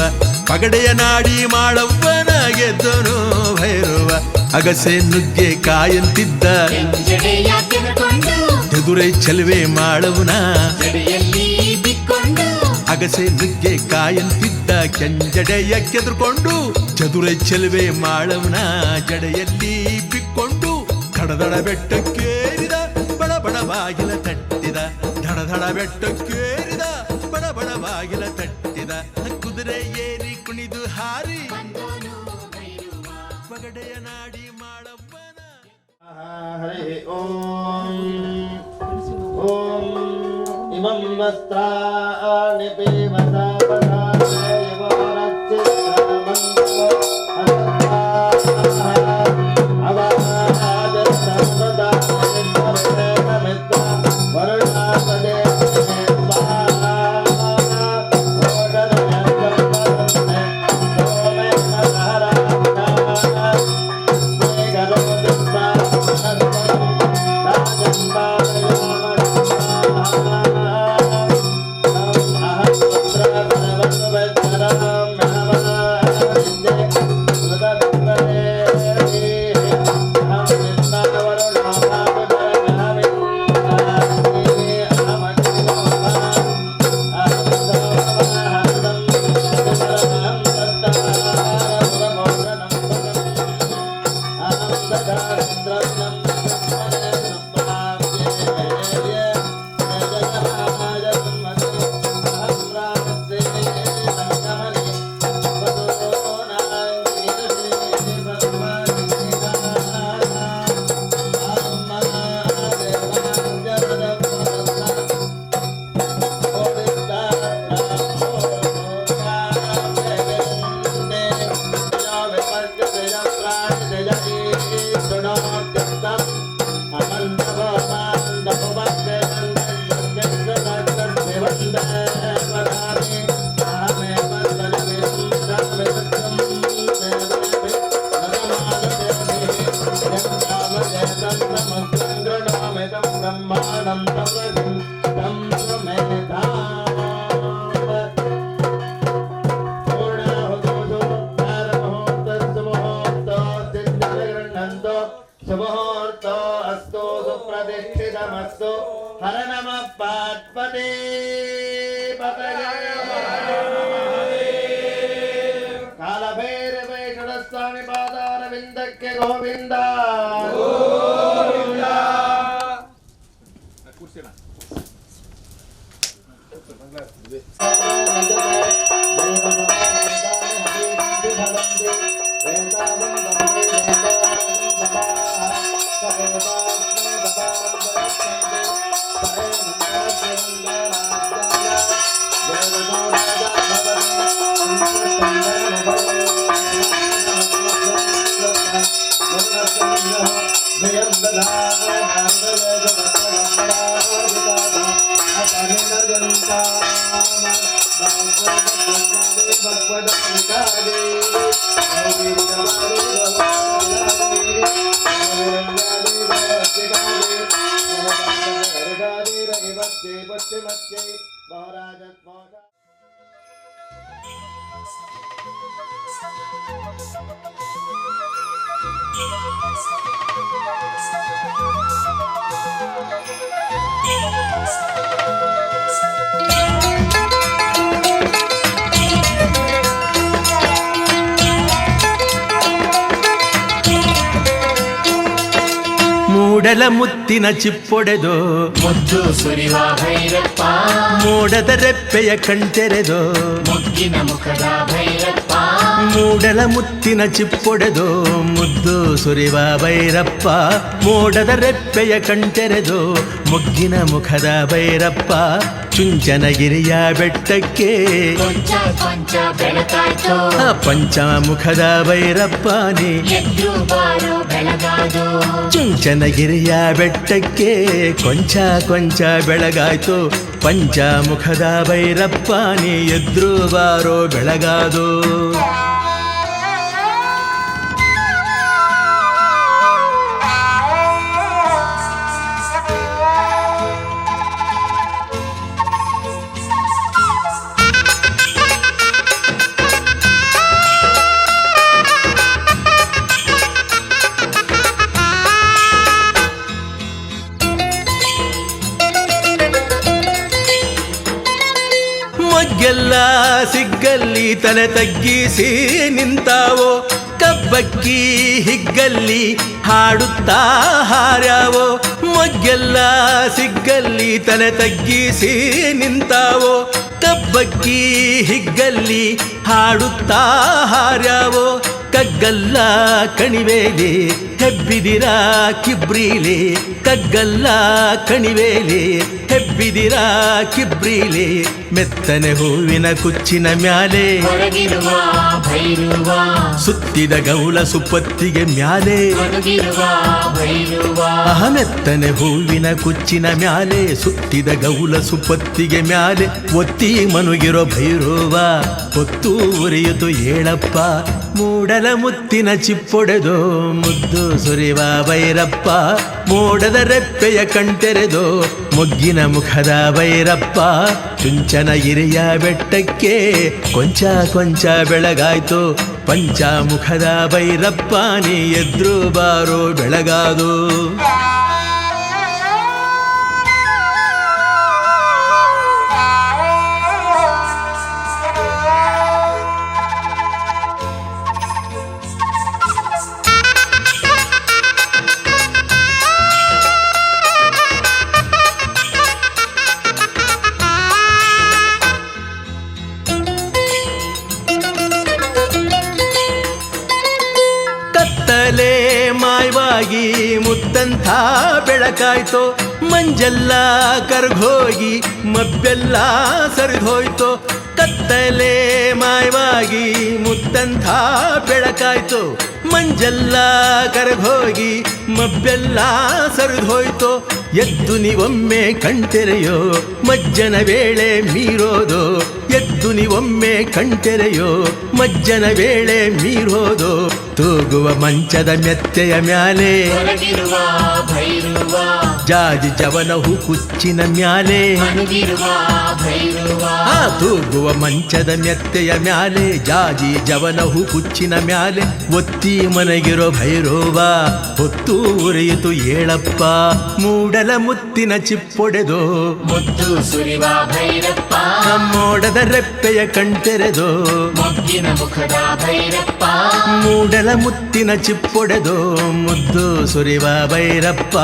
ಪಗಡೆಯ ನಾಡಿ ಮಾಳವ್ವನ ಗೆದ್ದೋನು ಭೈರವ ಅಗಸೆ ನುಗ್ಗೆ ಕಾಯಂತಿದ್ದ
ಜಡೆಯ ಕೆದಕೊಂಡು
ಎದುರೈ ಚೆಲುವೆ ಮಾಳವನ
ಜಡೆಯಲ್ಲಿ ಬಿಕ್ಕೊಂಡು
ಅಗಸೆ ನುಗ್ಗೆ ಕಾಯಂತಿದ್ದ ಕೆಂಜಡೆಯ ಕೆದರ್ಕೊಂಡು ಚದುರೈ ಚೆಲುವೆ ಮಾಳವನ ಜಡೆಯಲ್ಲಿ ಬಿಕ್ಕೊಂಡು ದಡದಡ ಬೆಟ್ಟಕ್ಕೇರಿದ ಬಡ ಬಡ ಬಾಗಿಲ ತಟ್ಟಿದ ದಡದಡ ಬೆಟ್ಟಕ್ಕೇರಿದ ಬಡ ಬಡ ಬಾಗಿಲ ತಟ್ಟಿದ ಕುದುರೆ ಏರಿ ಕುಣಿದು ಹಾರಿ
ಬಂದೋನು ಭೈರವ
ಪಗಡೆಯ ನಾಡಿ ಮಾಳವ್ವನ
ಹರಿ ಓಂ ಓಂ ಇಮಂ ವಸ್ತ್ರಾಣಿ ಪೀವತಾ ಪದಾದೇವ ರಚಿತ್ರಮಂಗೋ ಸುಮುಹೂರ್ತೋ ಅಸ್ತು ಸುಪ್ರತಿಷ್ಠಿತಮಸ್ತು ಹರ ನಮಃ ಪಾರ್ವತಿ ಕಾಲಭೈರವೇಶ್ವರ ಸ್ವಾಮಿ ಪಾದಾರವಿಂದಕ್ಕೆ ಗೋವಿಂದ
ಮೂಡಲ ಮುತ್ತಿನ ಚಿಪ್ಪೊಡೆದು
ಮುದ್ದು ಸುರಿವ ಭೈರಪ್ಪ
ಮೋಡದ ರೆಪ್ಪೆಯ ಕಣ್ತೆರೆದು
ಮುಗ್ಗಿನ ಮುಖದ ಭೈರಪ್ಪ
ಮೂಡಲ ಮುತ್ತಿನ ಚಿಪ್ಪೊಡೆದು ಮುದ್ದು ಸುರಿವ ಭೈರಪ್ಪ ಮೋಡದ ರೆಪ್ಪೆಯ ಕಣ್ತೆರೆದು ಮೊಗ್ಗಿನ ಮುಖದ ಭೈರಪ್ಪ ಚುಂಚನಗಿರಿಯ ಬೆಟ್ಟಕ್ಕೆ
ಕೊಂಚ ಕೊಂಚ ಬೆಳಕಾಯ್ತು
ಪಂಚಮುಖದ ಭೈರಪ್ಪನೇ
ಎದ್ದು ಬಾರೋ ಬೆಳಗಾದು
ಚುಂಚನಗಿರಿಯ ಬೆಟ್ಟಕ್ಕೆ ಕೊಂಚ ಕೊಂಚ ಬೆಳಗಾಯ್ತು ಪಂಚಮುಖದ ಭೈರಪ್ಪನೇ ಎದ್ರು ಬಾರೋ ಬೆಳಗಾದು ಮೊಗ್ಗೆಲ್ಲ ಸಿಗ್ಗಲ್ಲಿ ತಲೆ ತಗ್ಗಿಸಿ ನಿಂತಾವೋ ಕಬ್ಬಕ್ಕಿ ಹಿಗ್ಗಲ್ಲಿ ಹಾಡುತ್ತಾ ಹಾರ್ಯಾವೋ ಮೊಗ್ಗೆಲ್ಲ ಸಿಗ್ಗಲ್ಲಿ ತಲೆ ತಗ್ಗಿಸಿ ನಿಂತಾವೋ ಕಬ್ಬಕ್ಕಿ ಹಿಗ್ಗಲ್ಲಿ ಹಾಡುತ್ತಾ ಹಾರ್ಯಾವೋ ಕಗ್ಗಲ್ಲ ಕಣಿವೇಲಿ ಹೆಬ್ಬಿದಿರ ಕಿಬ್ರೀಲಿ ಕಗ್ಗಲ್ಲ ಕಣಿವೇಲಿ ಹೆಬ್ಬಿದಿರ ಕಿಬ್ರೀಲಿ ಮೆತ್ತನೆ ಹೂವಿನ ಕುಚ್ಚಿನ ಮ್ಯಾಲೆ
ಹೊರಗಿರುವ ಭೈರವ
ಸುತ್ತಿದ ಗೌಲ ಸುಪ್ಪತ್ತಿಗೆ ಮ್ಯಾಲೆ
ಹೊರಗಿರುವ ಭೈರವ
ಮೆತ್ತನೆ ಹೂವಿನ ಕುಚ್ಚಿನ ಮ್ಯಾಲೆ ಸುತ್ತಿದ ಗೌಲ ಸುಪ್ಪತ್ತಿಗೆ ಮ್ಯಾಲೆ ಒತ್ತಿ ಮನುಗಿರೋ ಭೈರವ ಹೊತ್ತು ಉರಿಯಿತು ಏಳಪ್ಪ ಮೂಡಲ ಮುತ್ತಿನ ಚಿಪ್ಪೊಡೆದು ಮುದ್ದು ಸುರಿವ ಭೈರಪ್ಪ ಮೋಡದ ರೆಪ್ಪೆಯ ಕಣ್ತೆರೆದು ಮೊಗ್ಗಿನ ಮುಖದ ಭೈರಪ್ಪ ಚುಂಚನಗಿರಿಯ ಬೆಟ್ಟಕ್ಕೆ ಕೊಂಚ ಕೊಂಚ ಬೆಳಗಾಯ್ತು ಪಂಚಮುಖದ ಭೈರಪ್ಪ ನೀ ಎದ್ರು ಬಾರೋ ಬೆಳಗಾದು ಕತ್ತಲೆ ಮಾಯವಾಗಿ ಮುತ್ತಂಥ ಬೆಳಕಾಯ್ತು ಮಂಜೆಲ್ಲ ಕರ್ಗೋಗಿ ಮಬ್ಬೆಲ್ಲ ಸರಿದೋಯ್ತು ಕತ್ತಲೆ ಮಾಯವಾಗಿ ಮುತ್ತಂಥ ಬೆಳಕಾಯ್ತು ಮಂಜೆಲ್ಲ ಕರಗೋಗಿ ಮಬ್ಬೆಲ್ಲ ಸರಿದೋಯ್ತು ಎದ್ದು ನೀವೊಮ್ಮೆ ಕಣ್ತೆರೆಯೋ ಮಜ್ಜನ ವೇಳೆ ಮೀರೋದು ಎದ್ದು ನೀವೊಮ್ಮೆ ಕಣ್ತೆರೆಯೋ ಮಜ್ಜನ ವೇಳೆ ಮೀರೋದು ತೂಗುವ ಮಂಚದ ಮೆತ್ತೆಯ ಮ್ಯಾಲೆ
ಹೊರಗಿರುವ ಭೈರವ
ಜಾಜಿ ಜವನ ಹೂ ಕುಚ್ಚಿನ ಮ್ಯಾಲೆ
ಮನುಗಿರುವ ಭೈರವ
ತೂಗುವ ಮಂಚದ ಮೆತ್ತೆಯ ಮ್ಯಾಲೆ ಜಾಜಿ ಜವನ ಹೂ ಕುಚ್ಚಿನ ಮ್ಯಾಲೆ ಒತ್ತಿ ಮನಗಿರೋ ಭೈರವ ಹೊತ್ತು ಉರಿಯಿತು ಏಳಪ್ಪ ಮೂಡಲ ಮುತ್ತಿನ ಚಿಪ್ಪೊಡೆದು
ಮುದ್ದು ಸುರಿವ ಭೈರಪ್ಪ
ಮೋಡದ ರೆಪ್ಪೆಯ ಕಣ್ತೆರೆದು
ಮೊಗ್ಗಿನ ಮುಖದ ಭೈರಪ್ಪ
ಮೂಡಲ ಮುತ್ತಿನ ಚಿಪ್ಪೊಡೆದು ಮುದ್ದು ಸುರಿವ ಭೈರಪ್ಪ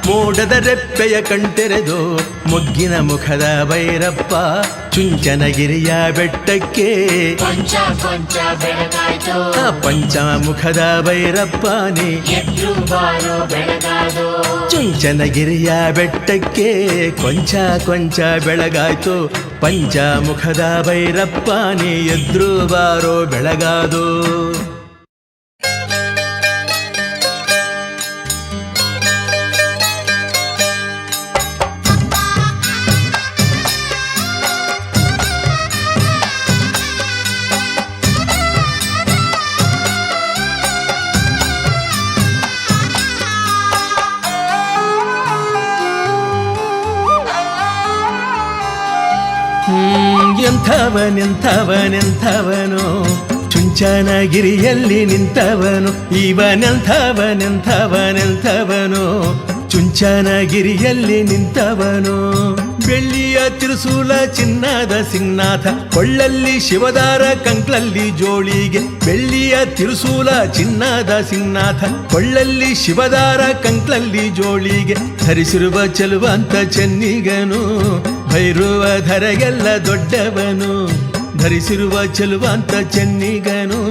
ಮೋಡದ ರೆಪ್ಪೆಯ ಕಣ್ತೆರೆದು ಮೊಗ್ಗಿನ ಮುಖದ ಭೈರಪ್ಪ ಚುಂಚನಗಿರಿಯ ಬೆಟ್ಟಕ್ಕೆ
ಕೊಂಚ ಕೊಂಚ ಬೆಳಗಾಯ್ತು
ಪಂಚಮುಖದ ಭೈರಪ್ಪನೇ
ಎದ್ರು ಬಾರೋ ಬೆಳಗಾದು
ಚುಂಚನಗಿರಿಯ ಬೆಟ್ಟಕ್ಕೆ ಕೊಂಚ ಕೊಂಚ ಬೆಳಗಾಯ್ತು ಪಂಚಮುಖದ ಭೈರಪ್ಪನೇ ಎದ್ರು ಬಾರೋ ಬೆಳಗಾದು ಎಂಥವನೆಂಥವನೆಂಥವನು ಚುಂಚನಗಿರಿಯಲ್ಲಿ ನಿಂತವನು ಇವನೆಂಥವನೆಂಥವನೆಂಥವನು ಚುಂಚನಗಿರಿಯಲ್ಲಿ ನಿಂತವನು ಬೆಳ್ಳಿಯ ತಿರುಸೂಲ ಚಿನ್ನದ ಸಿಂಹನಾಥ ಕೊಳ್ಳಲ್ಲಿ ಶಿವದಾರ ಕಂಕ್ಳಲ್ಲಿ ಜೋಳಿಗೆ ಬೆಳ್ಳಿಯ ತಿರುಸೂಲ ಚಿನ್ನದ ಸಿಂಹನಾಥ ಕೊಳ್ಳಲ್ಲಿ ಶಿವದಾರ ಕಂಕ್ಳಲ್ಲಿ ಜೋಳಿಗೆ ಧರಿಸಿರುವ ಚೆಲುವಂತ ಚೆನ್ನಿಗನು ಭೈರುವ ಧರೆಗೆಲ್ಲ ದೊಡ್ಡವನು ಧರಿಸಿರುವ ಚೆಲುವಂತ ಚೆನ್ನಿಗನು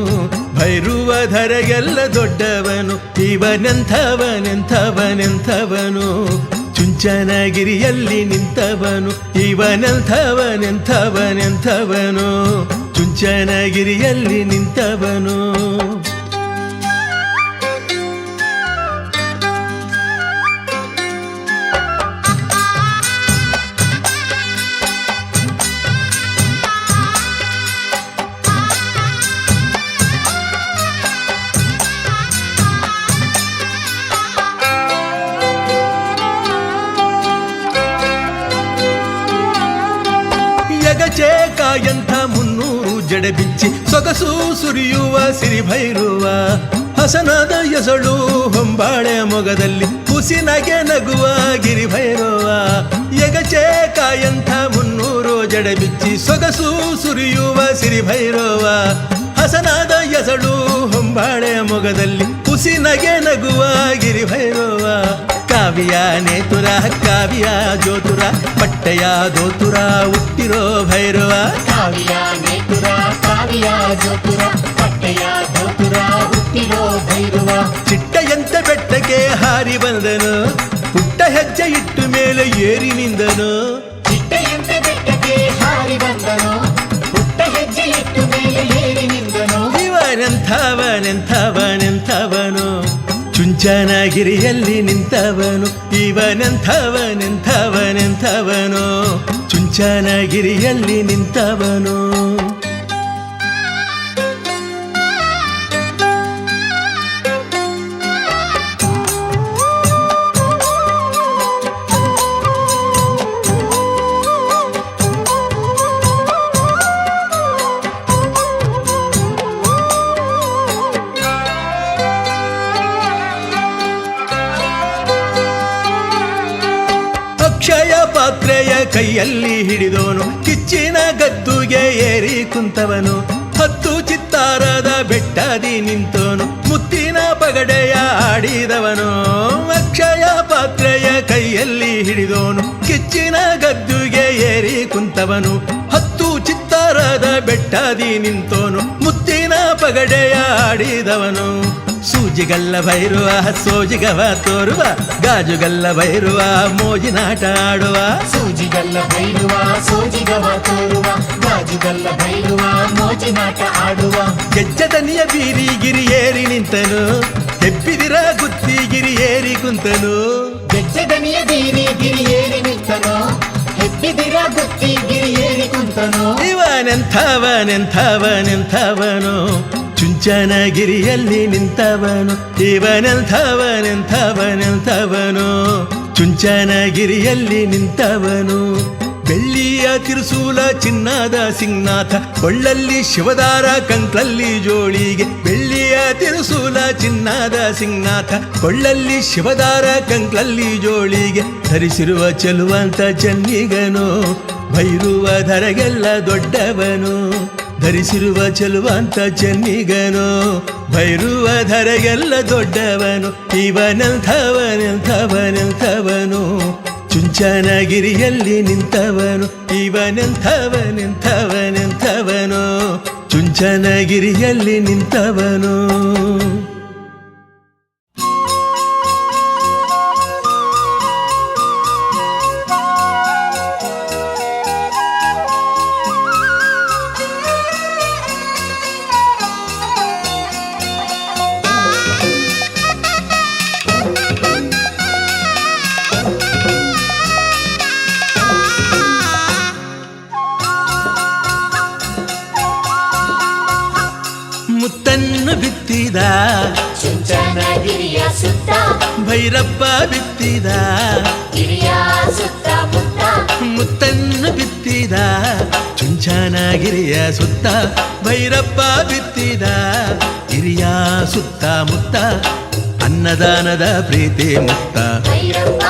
ಭೈರುವ ಧರೆಗೆಲ್ಲ ದೊಡ್ಡವನು ಇವನೆಂಥವನೆಂಥವನೆಂಥವನು ಚುಂಚನಗಿರಿಯಲ್ಲಿ ನಿಂತವನು ಇವನೆಂಥವನೆಂಥವನೆಂಥವನು ಚುಂಚನಗಿರಿಯಲ್ಲಿ ನಿಂತವನು ಎಂಥ 300 ಜಡೆ ಬಿಚ್ಚಿ ಸೊಗಸು ಸುರಿಯುವ ಸಿರಿಭೈರುವ ಹಸನಾದ ಎಸಳು ಹೊಂಬಾಳೆ ಮೊಗದಲ್ಲಿ ಹುಸಿನಗೆ ನಗುವ ಗಿರಿಭೈರವ ಯಗಚೇಕಾಯಂಥ 300 ಜಡೆ ಬಿಚ್ಚಿ ಸೊಗಸು ಸುರಿಯುವ ಸಿರಿಭೈರವ ಹಸನಾದ ಎಸಳು ಹೊಂಬಾಳೆ ಮೊಗದಲ್ಲಿ ಹುಸಿನಗೆ ನಗುವ ಗಿರಿಭೈರವ ಕಾವ್ಯ ನೇತುರ ಕಾವ್ಯ ಜ್ಯೋತುರ ಪಟ್ಟೆಯ ದೋತುರ ಹುಟ್ಟಿರೋ ಭೈರವ
ಕಾವ್ಯ ನೇತುರ ಕಾವ್ಯ ಜ್ಯೋತುರ ಪಟ್ಟೆಯ ದೋತುರ ಹುಟ್ಟಿರೋ ಭೈರವ
ಚಿಟ್ಟೆಯಂತ ಬೆಟ್ಟಕ್ಕೆ ಹಾರಿ ಬಂದನು ಪುಟ್ಟ ಹೆಜ್ಜೆ ಇಟ್ಟು ಮೇಲೆ ಏರಿ ನಿಂದನು
ಚಿಟ್ಟೆಯಂತ ಬೆಟ್ಟಕ್ಕೆ ಹಾರಿ ಬಂದನು ಪುಟ್ಟ ಹೆಜ್ಜೆ ಇಟ್ಟು ಮೇಲೆ ಏರಿ ನಿಂದನು
ಇವನೆಂಥವನೆಂಥವನೆಂಥವನು ಚುಂಚನಗಿರಿಯಲ್ಲಿ ನಿಂತವನು ಇವನೆಂಥವನೆಂಥವನೆಂಥವನು ಚುಂಚನಗಿರಿಯಲ್ಲಿ ನಿಂತವನು ಅಕ್ಷಯ ಪಾತ್ರೆಯ ಕೈಯಲ್ಲಿ ಹಿಡಿದವನು ಕಿಚ್ಚಿನ ಗದ್ದುಗೆ ಏರಿ ಕುಂತವನು ಹತ್ತು ಚಿತ್ತಾರದ ಬೆಟ್ಟದಿ ನಿಂತವನು ಮುತ್ತಿನ ಪಗಡೆಯ ಆಡಿದವನು ಅಕ್ಷಯ ಪಾತ್ರೆಯ ಕೈಯಲ್ಲಿ ಹಿಡಿದವನು ಕಿಚ್ಚಿನ ಗದ್ದುಗೆ ಏರಿ ಕುಂತವನು ಹತ್ತು ಚಿತ್ತಾರದ ಬೆಟ್ಟದಿ ನಿಂತವನು ಮುತ್ತಿನ ಪಗಡೆಯ ಆಡಿದವನು ಸೂಜಿಗಲ್ಲ ಭೈರುವ ಸೋಜಿಗವ ತೋರುವ ಗಾಜುಗಲ್ಲ ಭೈರುವ ಮೋಜಿನಾಟ ಆಡುವ
ಸೂಜಿಗಲ್ಲ ಭೈರುವ ಸೋಜಿಗವ ತೋರುವ ಗಾಜುಗಲ್ಲ ಭೈರುವ ಮೋಜಿನಾಟ ಆಡುವ
ಗೆಜ್ಜದನಿಯ ಬೀರಿ ಗಿರಿ ಏರಿ ನಿಂತನು ಹೆಬ್ಬಿದಿರ ಗುತ್ತಿ ಗಿರಿ ಏರಿ ಕುಂತನು
ಗೆಜ್ಜೆದನಿಯ ಬೀರಿ ಗಿರಿ ಏರಿ ನಿಂತನು ಹೆಬ್ಬಿದಿರ ಗುತ್ತಿ ಗಿರಿ ಏರಿ ಕುಂತನು
ಇವನೆಂಥವನೆಂಥವನೆಂಥವನು ಚುಂಚನಗಿರಿಯಲ್ಲಿ ನಿಂತವನು ಇವನೆಂಥವನೆಂಥವನೆಂಥವನು ಚುಂಚನಗಿರಿಯಲ್ಲಿ ನಿಂತವನು ಬೆಳ್ಳಿಯ ತಿರುಸೂಲ ಚಿನ್ನದ ಸಿಂಹನಾಥ ಕೊಳ್ಳಲ್ಲಿ ಶಿವದಾರ ಕಂಕ್ಳಲ್ಲಿ ಜೋಳಿಗೆ ಬೆಳ್ಳಿಯ ತಿರುಸೂಲ ಚಿನ್ನದ ಸಿಂಹನಾಥ ಕೊಳ್ಳಲ್ಲಿ ಶಿವದಾರ ಕಂಕ್ಳಲ್ಲಿ ಜೋಳಿಗೆ ಧರಿಸಿರುವ ಚೆಲುವಂತ ಚೆನ್ನಿಗನು ಭೈರುವ ಧರೆಗೆಲ್ಲ ದೊಡ್ಡವನು ಧರಿಸಿರುವ ಚೆಲುವಂತ ಚೆನ್ನಿಗನು ಭೈರುವ ಧರೆಗೆಲ್ಲ ದೊಡ್ಡವನು ಇವನೆಂಥವನೆಂಥವನೆಂಥವನು ಚುಂಚನಗಿರಿಯಲ್ಲಿ ನಿಂತವನು ಇವನೆಂಥವನೆಂಥವನೆಂಥವನು ಚುಂಚನಗಿರಿಯಲ್ಲಿ ನಿಂತವನು ಮುತ್ತನ್ನು ಬಿತ್ತಿದ
ಚುಂಚನಗಿರಿಯ ಸುತ್ತ
ಭೈರಪ್ಪ ಬಿತ್ತಿದ
ಗಿರಿಯ ಸುತ್ತ ಮುತ್ತ
ಮುತ್ತನ್ನು ಬಿತ್ತಿದ ಚುಂಚನಗಿರಿಯ ಸುತ್ತ ಭೈರಪ್ಪ ಬಿತ್ತಿದ ಗಿರಿಯ ಸುತ್ತ ಮುತ್ತ ಅನ್ನ ಅನ್ನದಾನದ ಪ್ರೀತಿ ಮುಕ್ತ
ಭೈರಪ್ಪ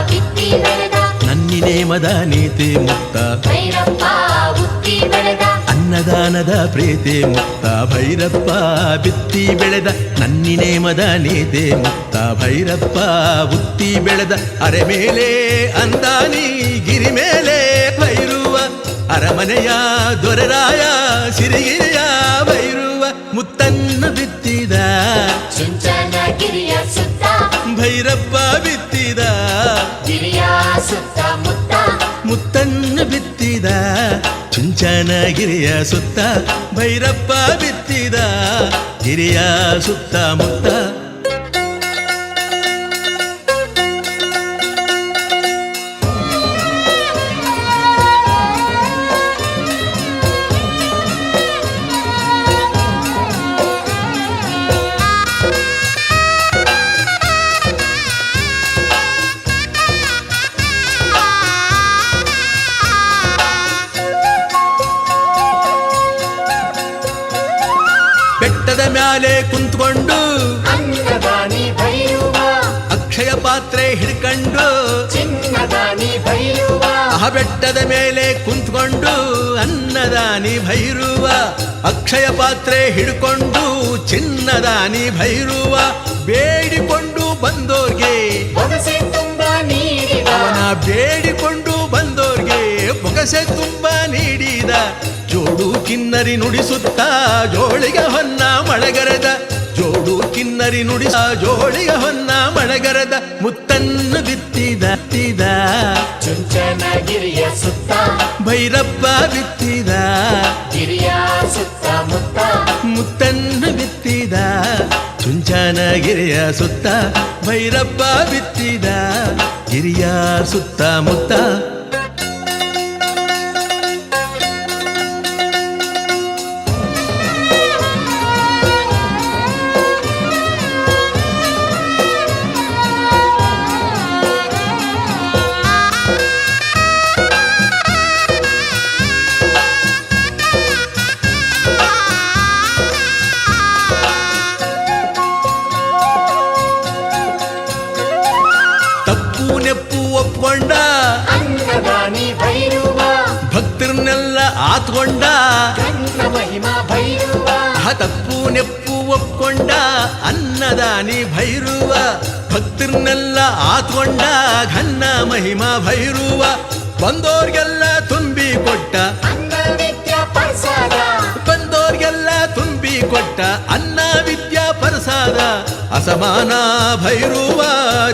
ಬಿತ್ತಿ ಬೆಳೆದ
ನನ್ನಿ ನೇಮದ ನೀತಿ ಮುಕ್ತ
ಭೈರಪ್ಪ ಉತ್ತಿ ಬೆಳೆದ
ಅನ್ನದಾನದ ಪ್ರೀತಿ ಮುಕ್ತ ಭೈರಪ್ಪ ಬಿತ್ತಿ ಬೆಳೆದ ನನ್ನಿ ನೇಮದ ನೀತಿ ಮುಕ್ತ ಭೈರಪ್ಪ ಉತ್ತಿ ಬೆಳೆದ ಅರೆ ಮೇಲೆ ಅಂದಾನಿ ಗಿರಿ ಮೇಲೆ ಭೈರುವ ಅರಮನೆಯ ದೊರೆರಾಯ ಸಿರಿಗಿರಿಯ ಭೈರುವ ಮುತ್ತನ್ನು ಬಿತ್ತಿದ
ಚುಂಚನಗಿರಿಯ ಸುತ್ತ
ಭೈರಪ್ಪ ಬಿತ್ತಿದ
ಗಿರಿಯ ಸುತ್ತ ಮುತ್ತ
ಮುತ್ತನ್ನು ಬಿತ್ತಿದ ಚುಂಚನಗಿರಿಯ ಸುತ್ತ ಭೈರಪ್ಪ ಬಿತ್ತಿದ ಗಿರಿಯ ಸುತ್ತ ಮುತ್ತ ಬೆಟ್ಟದ ಮ್ಯಾಲೆ ಕುಂತ್ಕೊಂಡು
ಅನ್ನದಾನಿ ಭೈರುವ
ಅಕ್ಷಯ ಪಾತ್ರೆ ಹಿಡ್ಕೊಂಡು
ಚಿನ್ನದಾನಿ ಭೈರುವ
ಆ ಬೆಟ್ಟದ ಮೇಲೆ ಕುಂತ್ಕೊಂಡು ಅನ್ನದಾನಿ ಭೈರುವ ಅಕ್ಷಯ ಪಾತ್ರೆ ಹಿಡ್ಕೊಂಡು ಚಿನ್ನದಾನಿ ಭೈರುವ ಬೇಡಿಕೊಂಡು ಬಂದೋರ್ಗೆ
ಬೊಗಸೆ ತುಂಬ ನೀಡಿದ
ಅವನ ಬೇಡಿಕೊಂಡು ಬಂದೋರ್ಗೆ ಬೊಗಸೆ ತುಂಬ ನೀಡಿದ ಜೋಡು ಕಿನ್ನರಿ ನುಡಿಸುತ್ತಾ ಜೋಳಿಗ ಹೊನ್ನ ಮಳೆಗರೆದ ಜೋಡು ಕಿನ್ನರಿ ನುಡಿಸ ಜೋಳಿಗ ಹೊನ್ನ ಮಳೆಗರೆದ ಮುತ್ತನ್ನು ಬಿತ್ತಿದ
ಚುಂಚನಗಿರಿಯ ಸುತ್ತ
ಭೈರಪ್ಪ ಬಿತ್ತಿದ
ಗಿರಿಯ ಸುತ್ತ ಮುತ್ತ
ಮುತ್ತನ್ನು ಬಿತ್ತಿದ ಚುಂಚನಗಿರಿಯ ಸುತ್ತ ಭೈರಪ್ಪ ಬಿತ್ತಿದ ಗಿರಿಯ ಸುತ್ತ ಮುತ್ತ ನೆಪ್ಪು ಒಪ್ಕೊಂಡ
ಅನ್ನದಾನಿ ಭೈರುವ
ಭಕ್ತರನ್ನೆಲ್ಲ ಆತ್ಕೊಂಡ
ಕನ್ನ ಮಹಿಮಾ ಭೈರುವ
ತಪ್ಪು ನೆಪ್ಪು ಒಪ್ಕೊಂಡ ಅನ್ನದಾನಿ ಭೈರುವ ಭಕ್ತರನ್ನೆಲ್ಲ ಆತ್ಕೊಂಡ ಘನ್ನ ಮಹಿಮಾ ಭೈರುವ ಬಂದೋರ್ಗೆಲ್ಲ ತುಂಬಿ ಕೊಟ್ಟ
ಅನ್ನ ವಿದ್ಯಾ ಪ್ರಸಾದ
ಬಂದೋರ್ಗೆಲ್ಲ ತುಂಬಿ ಕೊಟ್ಟ ಅನ್ನ ವಿದ್ಯಾ ಪ್ರಸಾದ ಅಸಮಾನ ಭೈರುವ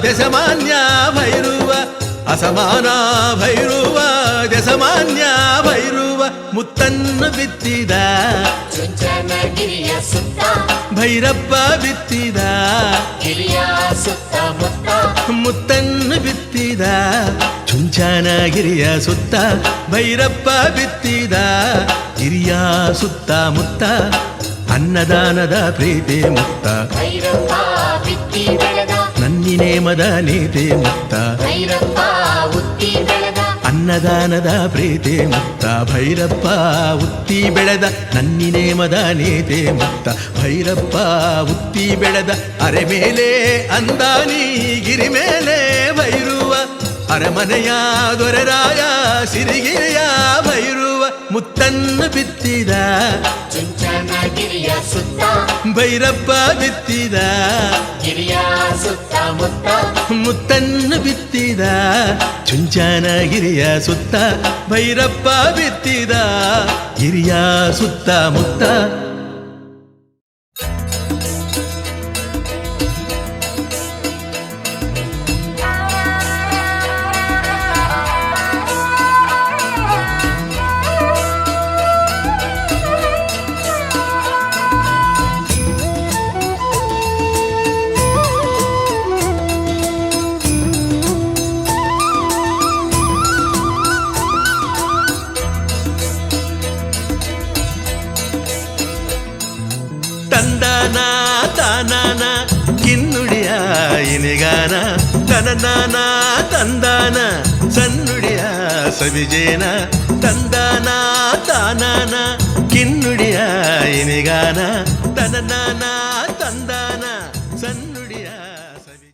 ದಶಮಾನ್ಯ ಭೈರುವ ಅಸಮಾನ ಭೈರುವ ದಶಮಾನ್ಯ ಭೈರುವ ಮುತ್ತನ್ನು ಬಿತ್ತಿದ
ಚುಂಚನಗಿರಿಯ ಸುತ್ತ
ಭೈರಪ್ಪ ಬಿತ್ತಿದ
ಗಿರಿಯ ಸುತ್ತ ಮುತ್ತ
ಮುತ್ತನ್ನು ಬಿತ್ತಿದ ಚುಂಚನಗಿರಿಯ ಸುತ್ತ ಭೈರಪ್ಪ ಬಿತ್ತಿದ ಗಿರಿಯ ಸುತ್ತ ಮುತ್ತ ಅನ್ನದಾನದ ಪ್ರೀತಿ ಮುಕ್ತ
ಭೈರಪ್ಪ ಬಿತ್ತಿ ಬೆಳೆದ
ನನ್ನಿ ನೇಮದ ನೀತಿ ಮುಕ್ತ
ಭೈರಪ್ಪ ಉತ್ತಿ ಬೆಳೆದ
ಅನ್ನದಾನದ ಪ್ರೀತಿ ಮುಕ್ತ ಭೈರಪ್ಪ ಉತ್ತಿ ಬೆಳೆದ ನನ್ನಿ ನೇಮದ ನೀತಿ ಮುಕ್ತ ಭೈರಪ್ಪ ಉತ್ತಿ ಬೆಳೆದ ಅರೆ ಮೇಲೆ ಅಂದಾನಿ ಗಿರಿ ಮೇಲೆ ಭೈರುವ ಅರಮನೆಯ ದೊರೆರಾಯ ಸಿರಿಗಿರಿಯ ಭೈರುವ ಮುತ್ತನ್ನು ಬಿತ್ತಿದ
ಚುಂಚನಗಿರಿಯ ಸುತ್ತ
ಭೈರಪ್ಪ ಬಿತ್ತಿದ
ಗಿರಿಯ ಸುತ್ತ ಮುತ್ತ
ಮುತ್ತನ್ನು ಬಿತ್ತಿದ ಚುಂಚನಗಿರಿಯ ಸುತ್ತ ಭೈರಪ್ಪ ಬಿತ್ತಿದ ಗಿರಿಯ ಸುತ್ತ ಮುತ್ತ ತಂದಾನ ತಾನಾನ ಕಿನ್ನುಡಿಯ ಇನಿಗಾನ ತನನಾನ ತಂದಾನ ಸನ್ನುಡಿಯ ಸವಿಜೇನ ತಂದಾನ ತಾನಾನ ಕಿನ್ನುಡಿಯ ಇನಿಗಾನ ತನನಾನ